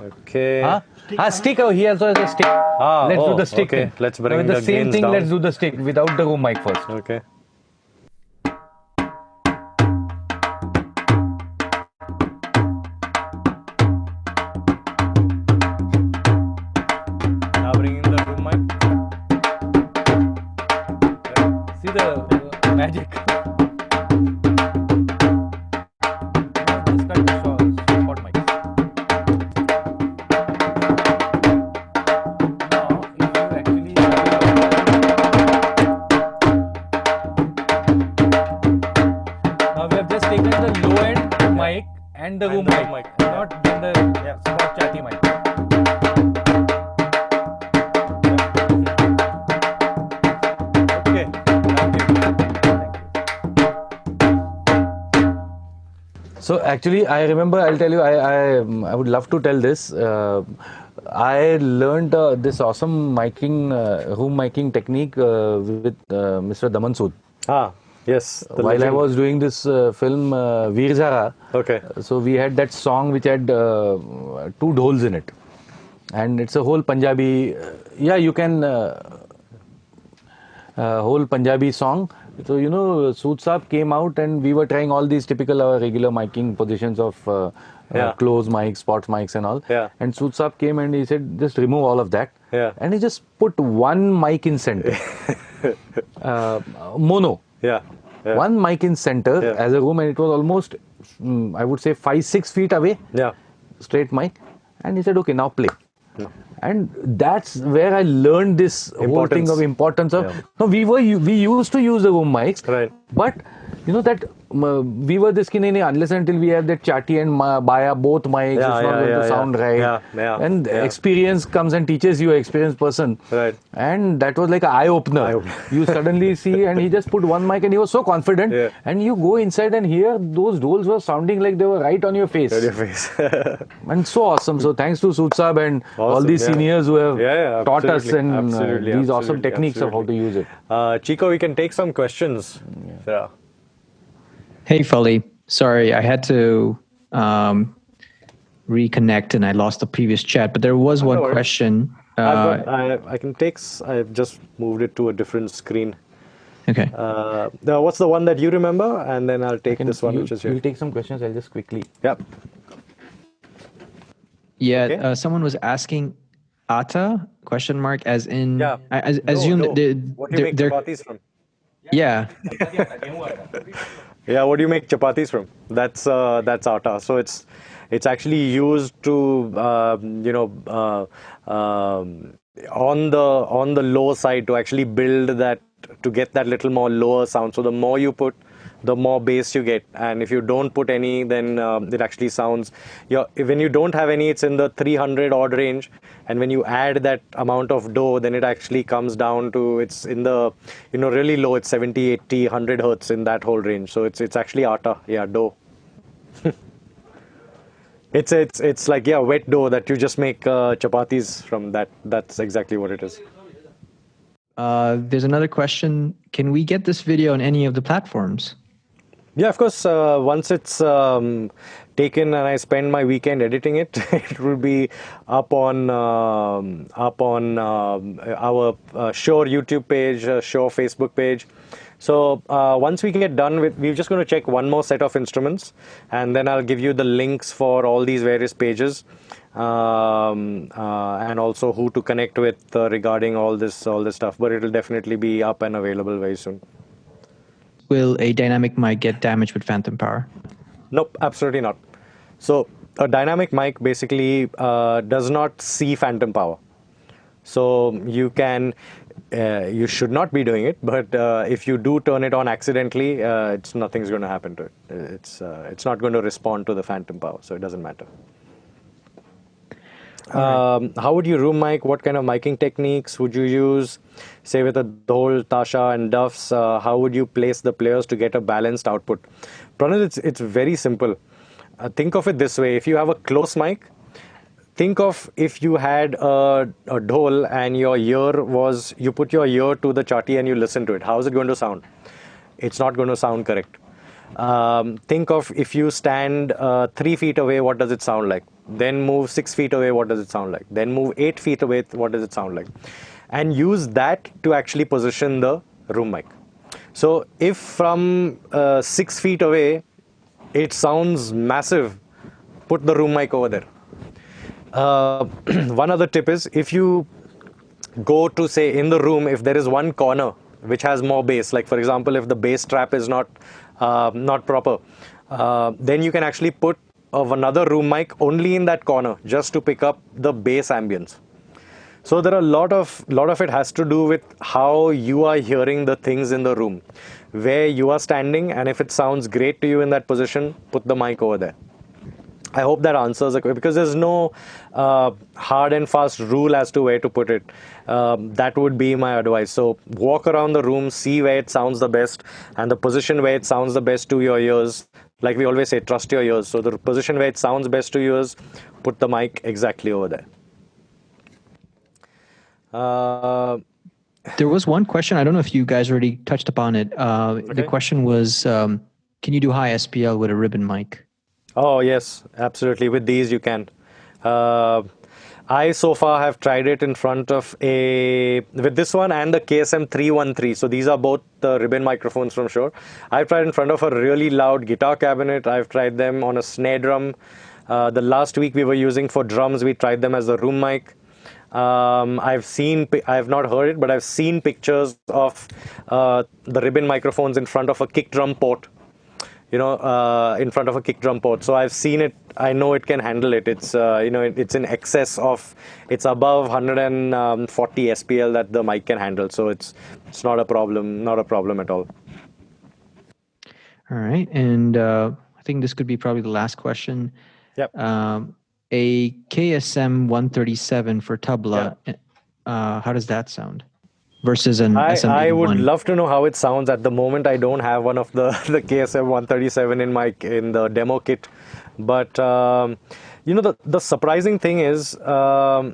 Okay. Stick. Oh, he also has a stick. Let's do the stick. Okay. thing. Let's bring With the the same gains thing. down. Let's do the stick without the room mic first. Okay. Now bringing the room mic. See the magic. Just cut the spot mic. Now, if you actually now we have just taken the low end mic and the room the room mic, mic. not the spot chatty mic. Okay. Thank you. So actually, I remember. I'll tell you. I would love to tell this. I learned this awesome room miking technique with Mr. Daman Sood. Yes. the While I legend. was doing this film Veer Zara, Okay. so we had that song which had 2 dhols in it, and it's a whole Punjabi. You can whole Punjabi song. So, Sood Saab came out and we were trying all these typical regular miking positions of close mics, spot mics and all. Yeah. And Sood Saab came and he said, just remove all of that. Yeah. And he just put one mic in center. Mono. Yeah. Yeah. One mic in center Yeah. as a room, and it was almost, I would say, 5-6 feet away. Yeah. Straight mic. And he said, okay, now play. And that's where I learned this whole thing of importance of. Yeah. No, we used to use the room mics, Right. but that we were this skinny unless until we have that Chati and Baya both mics, it's not going to sound right. And experience comes and teaches you, an experienced person. Right. And that was like an eye opener. You suddenly see, and he just put one mic, and he was so confident. Yeah. And you go inside and hear those Dhols were sounding like they were right on your face. On your face. And so awesome. So thanks to Sood Saab and all these seniors who have taught us and these awesome techniques of how to use it. Chico, we can take some questions. Yeah. Hey, Foley. Sorry, I had to reconnect and I lost the previous chat, but there was one question. I can take. I've just moved it to a different screen. Okay. What's the one that you remember? And then I'll take this one, which is here. You'll take some questions. I'll just quickly. Yep. Yeah. Okay. Someone was asking Atta ? As in. Yeah. I assume What do you make they're chapatis from? yeah. Yeah, what do you make chapatis from? That's atta. So it's actually used to on the low side to actually build that, to get that little more lower sound. So the more you put, the more bass you get. And if you don't put any, then it actually sounds. When you don't have any, it's in the 300 odd range. And when you add that amount of do, then it actually comes down to, it's in the really low. It's 70, 80, 100 hertz in that whole range. So it's actually atta. Yeah, do. It's like wet dough that you just make chapatis from. That's exactly what it is. There's another question. Can we get this video on any of the platforms? Yeah, of course. Once it's taken and I spend my weekend editing it, it will be up on our Shure YouTube page, Shure Facebook page. So once we get done with, we're just going to check one more set of instruments, and then I'll give you the links for all these various pages, and also who to connect with regarding all this stuff. But it'll definitely be up and available very soon. Will a dynamic mic get damaged with phantom power? Nope, absolutely not. So a dynamic mic basically does not see phantom power. So you should not be doing it, but if you do turn it on accidentally, nothing's going to happen to it. It's not going to respond to the phantom power, so it doesn't matter. How would you room mic? What kind of miking techniques would you use? Say with a Dhol, Tasha and Daffs, how would you place the players to get a balanced output? Pranad, it's very simple. Think of it this way. If you have a close mic, think of if you had a Dhol and you put your ear to the chati and you listen to it. How is it going to sound? It's not going to sound correct. Think of if you stand 3 feet away, what does it sound like? Then move 6 feet away, what does it sound like? Then move 8 feet away, what does it sound like? And use that to actually position the room mic. So if from 6 feet away, it sounds massive, put the room mic over there. One other tip is, if you go to, say, in the room, if there is one corner which has more bass, like for example, if the bass trap is not proper, then you can actually put another room mic only in that corner just to pick up the bass ambience. So there are a lot of it has to do with how you are hearing the things in the room, where you are standing, and if it sounds great to you in that position, put the mic over there. I hope that answers the question, because there's no hard and fast rule as to where to put it. That would be my advice. So walk around the room, see where it sounds the best, and the position where it sounds the best to your ears. Like we always say, trust your ears. So the position where it sounds best to your ears, put the mic exactly over there. There was one question. I don't know if you guys already touched upon it. Okay. The question was, can you do high SPL with a ribbon mic? Oh, yes, absolutely. With these, you can. I I so far have tried it in front of with this one and the KSM 313. So these are both the ribbon microphones from Shure. I've tried in front of a really loud guitar cabinet. I've tried them on a snare drum. The last week we were using for drums, we tried them as a room mic. I've not heard it, but I've seen pictures of the ribbon microphones in front of a kick drum port. In front of a kick drum port. So I've seen it. I know it can handle it. It's it's in excess of, it's above 140 SPL that the mic can handle. So it's not a problem at all. All right, and I think this could be probably the last question. Yep. A KSM 137 for tabla. Yeah. How does that sound? Versus an SM81. I would love to know how it sounds. At the moment, I don't have one of the KSM 137 in the demo kit. But the surprising thing is why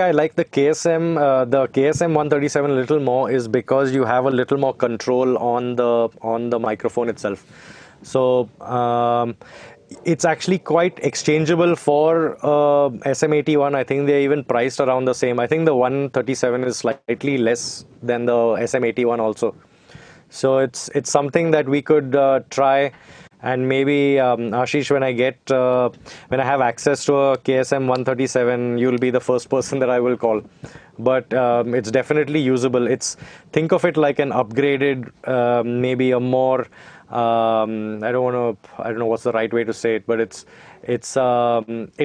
I like the KSM 137 a little more is because you have a little more control on the microphone itself. So it's actually quite exchangeable for SM81. I think they're even priced around the same. I think the 137 is slightly less than the SM81 also. So it's something that we could try, and maybe Ashish, when I have access to a KSM 137, you'll be the first person that I will call. But it's definitely usable. Think of it like an upgraded, maybe a more I don't know what's the right way to say it, but it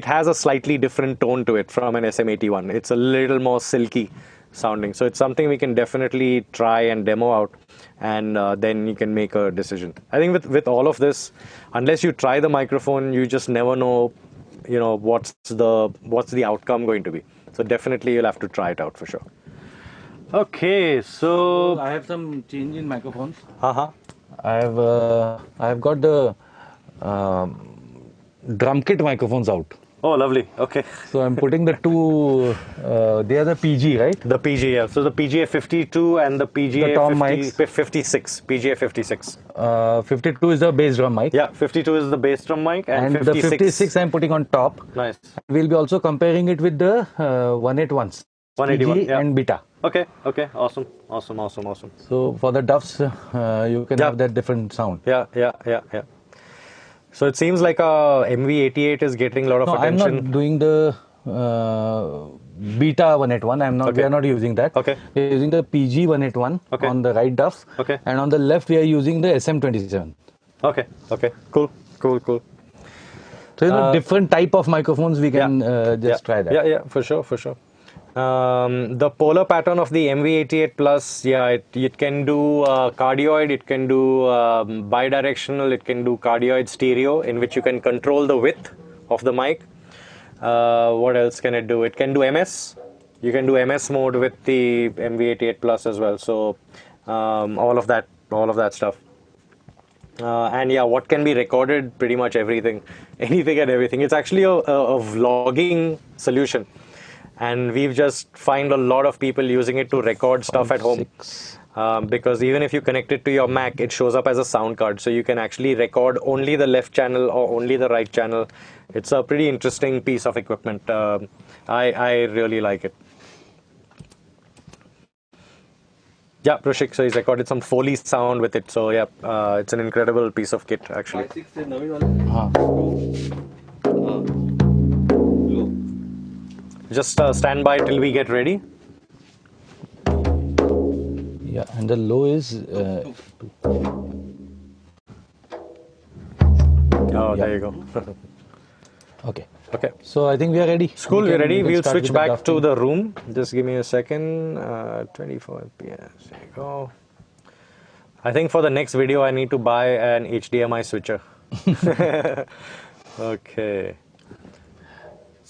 has a slightly different tone to it from an SM81. It's a little more silky sounding. So it's something we can definitely try and demo out, and then you can make a decision. I think with all of this, unless you try the microphone, you just never know, what's the outcome going to be. So definitely you'll have to try it out for sure. Okay, so I have some change in microphones. Uh-huh. I've got the drum kit microphones out. Oh, lovely. Okay. So I'm putting the two. They are the PG, right? The PG, yeah. So the PGA 52 and the PGA 56. PGA 56. 52 is the bass drum mic. Yeah, 52 is the bass drum mic, and 56. The 56 I'm putting on top. Nice. We'll be also comparing it with the 181s. 181 PG and beta. Okay. Awesome. So for the Duffs, you can have that different sound. Yeah. So it seems like MV88 is getting a lot of attention. I'm not doing the beta 181. We are not using that. Okay. We're using the PG 181 on the right Duffs. Okay. And on the left, we are using the SM27. Okay. Cool. So different type of microphones we can just try that. Yeah, for sure. The polar pattern of the MV88 Plus, it can do cardioid, it can do bidirectional, it can do cardioid stereo, in which you can control the width of the mic. What else can it do? It can do MS. You can do MS mode with the MV88 Plus as well. So all of that stuff. And what can be recorded? Pretty much everything, anything and everything. It's actually a vlogging solution. And we've just find a lot of people using it to record stuff at home. Because even if you connect it to your Mac, it shows up as a sound card. So you can actually record only the left channel or only the right channel. It's a pretty interesting piece of equipment. I really like it. Yeah, Prushik, so he's recorded some Foley sound with it. So it's an incredible piece of kit actually. Just stand by till we get ready. Yeah, and the low is... there you go. Okay. Okay. So I think we are ready. Cool, we're ready. We'll switch back to the room. Just give me a second. 24 FPS. There you go. I think for the next video, I need to buy an HDMI switcher. Okay.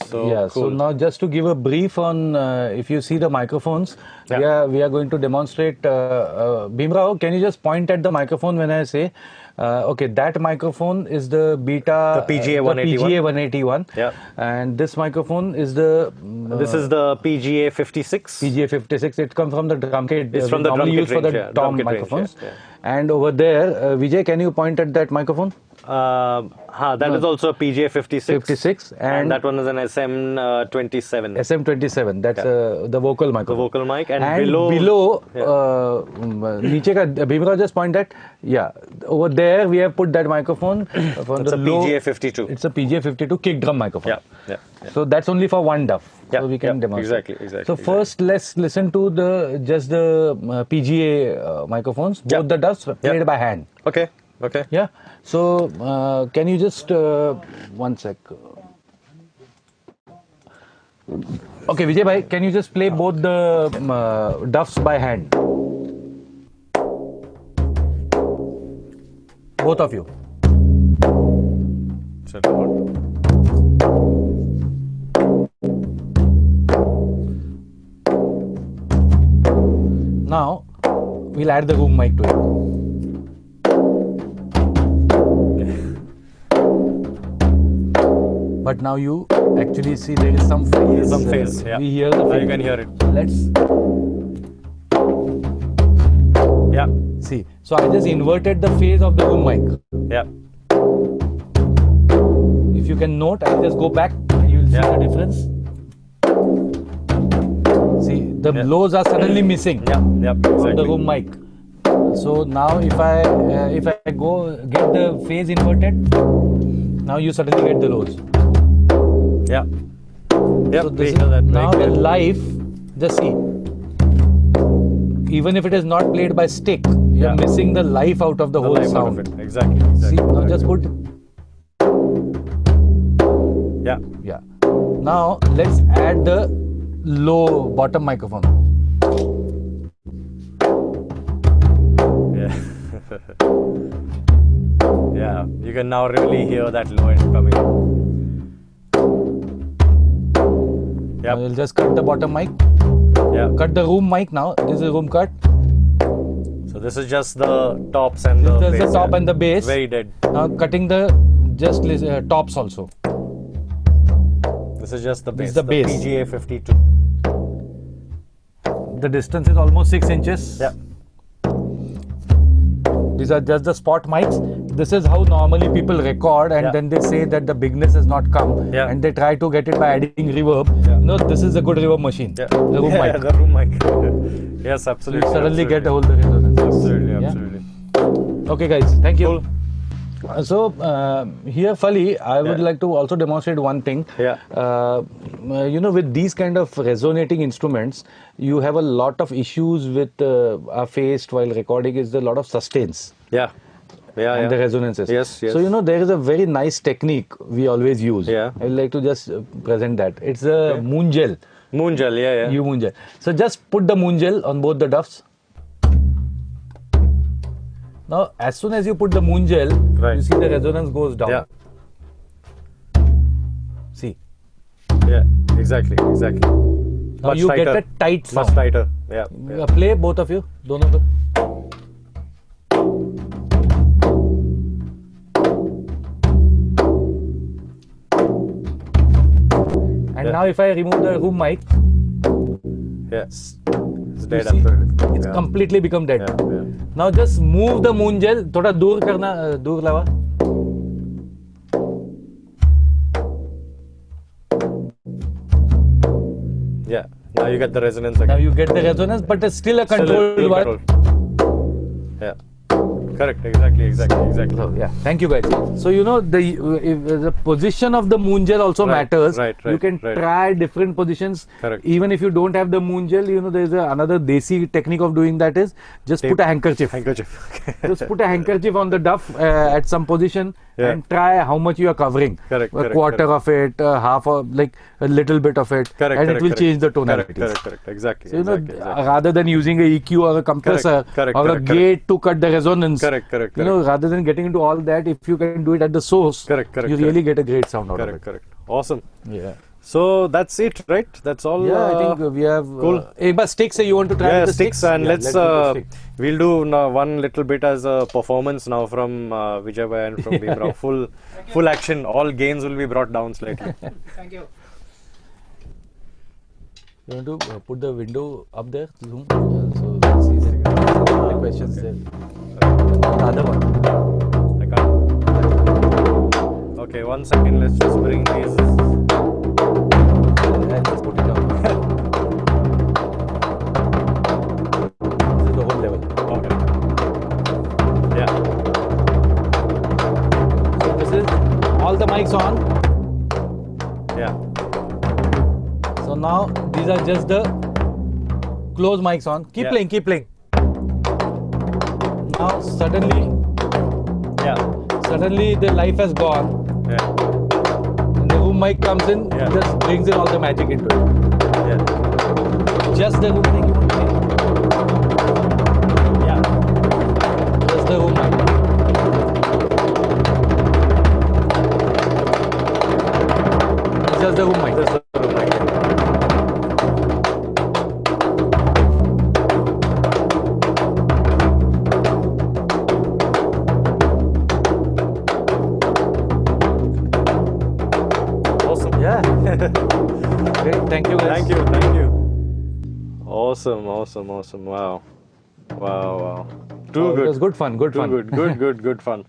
So, yeah, cool. So now just to give a brief on, if you see the microphones, we are going to demonstrate. Bhimrao, can you just point at the microphone when I say, okay, that microphone is the beta, the PGA 181. PGA 181. Yeah. And this microphone is the... this is the PGA 56. PGA 56. It comes from the drum kit. It's from the drum kit used range, for the tom microphones. Range, And over there, Vijay, can you point at that microphone? That is also a PGA 56. 56. And that one is an SM27. SM27. That's the vocal microphone. The vocal mic. And below niche ka, Bhimrao just point that. Yeah. Over there, we have put that microphone. It's a PGA 52. It's a PGA 52 kick drum microphone. Yeah. So that's only for one Duff. Yeah, so we can demonstrate. Exactly. So first, let's listen to the PGA microphones. Both the Duffs played by hand. Okay. Yeah. So can you just 1 sec. Okay, Vijay bhai, can you just play both the Duffs by hand? Both of you. Now we'll add the room mic to it. But now you actually see there is some phase. Yeah. We hear the phase. Now you can hear it. Let's. Yeah. See. So I just inverted the phase of the room mic. Yeah. If you can note, I'll just go back. You will see the difference. See, the lows are suddenly missing. Yeah. Exactly. On the room mic. So now if I go get the phase inverted, now you suddenly get the lows. Yeah. So this is now the live. Just see. Even if it is not played by stick, you are missing the life out of the whole sound. Out of it. Exactly. See, now just put. Yeah. Now let's add the low bottom microphone. Yeah. Yeah. You can now really hear that low end coming. Now you'll just cut the bottom mic. Yeah. Cut the room mic now. This is room cut. So this is just the tops and the bass. The top and the bass. Very dead. Now cutting the tops also. This is just the bass. This is the bass. PGA 52. The distance is almost 6 inches. Yeah. These are just the spot mics. This is how normally people record, and then they say that the bigness has not come, and they try to get it by adding reverb. No, this is a good reverb machine. Yeah. The room mic. The room mic. Yes, absolutely. You suddenly get a hold of the resonance. Absolutely. Okay, guys. Thank you. So here, Fali, I would like to also demonstrate one thing. With these kind of resonating instruments, you have a lot of issues with are faced while recording. Is a lot of sustains. And the resonances. Yes. So there is a very nice technique we always use. I would like to just present that. It's a moon gel. Moon gel, You moon gel. So just put the moon gel on both the Duffs. Now, as soon as you put the moon gel, you see the resonance goes down. See. Yeah, exactly. Now Much you tighter. get a tight sound. Much tighter. Yeah. Play both of you. Dono ko. And now if I remove the room mic, yes, it's dead. It's completely become dead. Now just move the moon gel. थोड़ा दूर करना, दूर लावा. Yeah. Now you get the resonance again. Now you get the resonance, but it's still a controlled one. Yeah. Correct. Exactly. So, thank you guys. So the position of the moon gel also matters. Right. You can try different positions. Correct. Even if you don't have the moon gel, there's another desi technique of doing that is just put a handkerchief. Just put a handkerchief on the Duff at some position and try how much you are covering. Correct. A quarter of it, half of, like a little bit of it, and it will change the tonality. Correct. Exactly. So rather than using a EQ or a compressor or a gate to cut the resonance. Correct. Rather than getting into all that, if you can do it at the source, you really get a great sound out of it. Correct. Awesome. Yeah. So that's it, right? That's all. Yeah, I think we have. Cool. But sticks, you want to try with the sticks, and let's we'll do one little bit as a performance now from Vijay Bhai and from Bhimrao. Full action. All gains will be brought down slightly. Thank you. You want to put the window up there, zoom, so we can see the questions there. the other one. I can't. Okay, 1 second. Let's just bring these. I'll just put it down. This is the whole level. Okay. Yeah. So this is all the mics on. Yeah. So now these are just the close mics on. Keep Yeah. playing, keep playing. Now suddenly the life has gone. Yeah. And the room mic comes in, Yeah. just brings in all the magic into it. Yeah. Just the room mic you want to play. Yeah. Just the room mic. Just the room mic. This is the room mic. Awesome. Yeah. Great. Thank you guys. Thank you. Thank you. Awesome. Awesome. Awesome. Wow. Wow. Wow. Too Oh, good. it was good fun. Good Too fun. good. Good fun.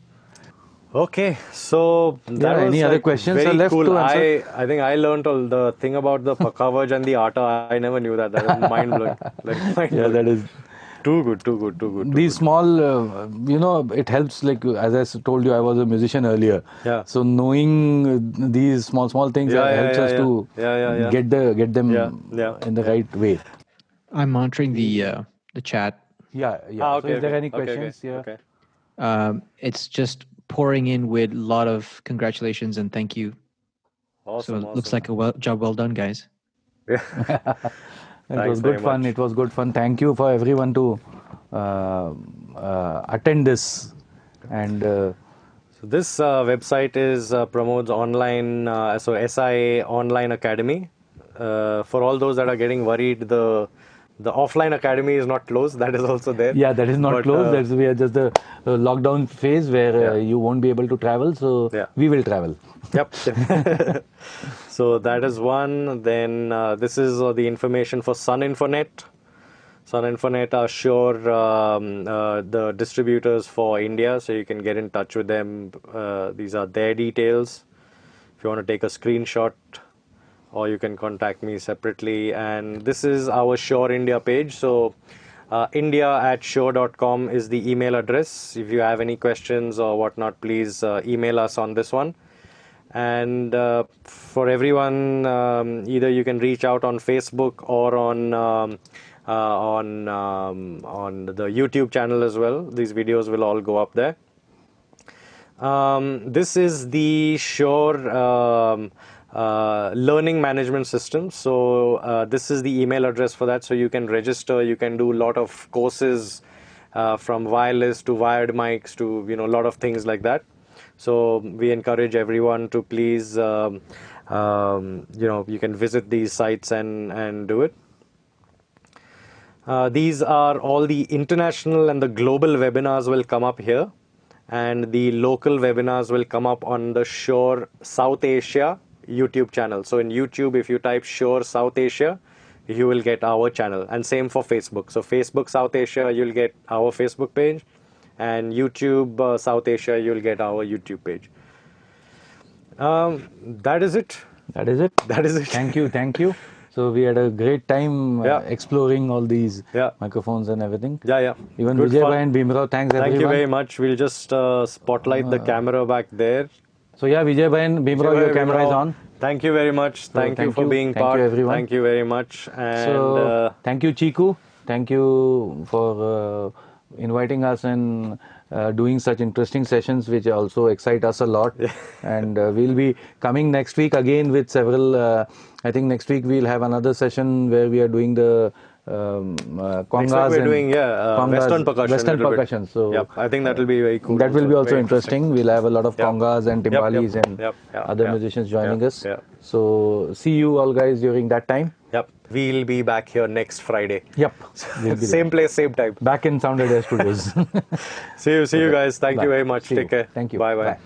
Okay, so that was any other like questions are very left cool. to answer? I think I learned all the thing about the Pakhavaj and the Atta. I never knew that. That was mind blowing. Like mind Yeah, blowing. that is. Too good. Too good. These small, it helps. Like as I told you, I was a musician earlier. Yeah. So knowing these small things helps us to get them in the right way. I'm monitoring the chat. Yeah. Okay, So is there any okay, questions? Yeah. Okay. It's just pouring in with a lot of congratulations and thank you. Awesome. So it looks like a job well done, guys. It Thanks was very good fun. much. It was good fun. Thank you for everyone to attend this. And So this website is Pramod's online, so SIA Online Academy. For all those that are getting worried, the offline academy is not closed. That is also there. yeah, that is not But, closed. That's we are just the lockdown phase where you won't be able to travel. So we will travel. Yep. So that is one. Then this is the information for Sun Infonet. Sun Infonet are Shure the distributors for India, so you can get in touch with them. These are their details. If you want to take a screenshot, or you can contact me separately. And this is our Shure India page. So india@shure.com is the email address. If you have any questions or whatnot, please email us on this one. And for everyone, either you can reach out on Facebook or on the YouTube channel as well. These videos will all go up there. This is the Shure learning management system. So this is the email address for that. So you can register. You can do a lot of courses from wireless to wired mics to a lot of things like that. So we encourage everyone to please you can visit these sites and do it. These are all the international and the global webinars will come up here, and the local webinars will come up on the Shure South Asia YouTube channel. So in YouTube, if you type Shure South Asia, you will get our channel, and same for Facebook. So Facebook South Asia, you'll get our Facebook page, and YouTube South Asia, you'll get our YouTube page. That is it. That is it. That is it. Thank you. So we had a great time exploring all these microphones and everything. Yeah. Even Good Vijay fun. Bhai and Bhimrao, thanks everyone. Thank you very much. We'll just spotlight the camera back there. So yeah, Vijay Bhai and Bhimrao, your camera is on. Thank you very much. Thank you for being part. Thank you everyone. Thank you very much. And so thank you Chiku. Thank you for inviting us and doing such interesting sessions, which also excite us a lot. And we'll be coming next week again with several. I think next week we'll have another session where we are doing the congas. Next week we're doing Western percussion. Western percussion. So I think that will be very cool. That will be also interesting. We'll have a lot of congas and timbalis and other musicians joining us. So see you all guys during that time. Yep. We'll be back here next Friday. Yep. We'll same place, same time. Back in Sound Ideaz Studios. See you guys. Thank you very much. See Take care. Thank you. Bye.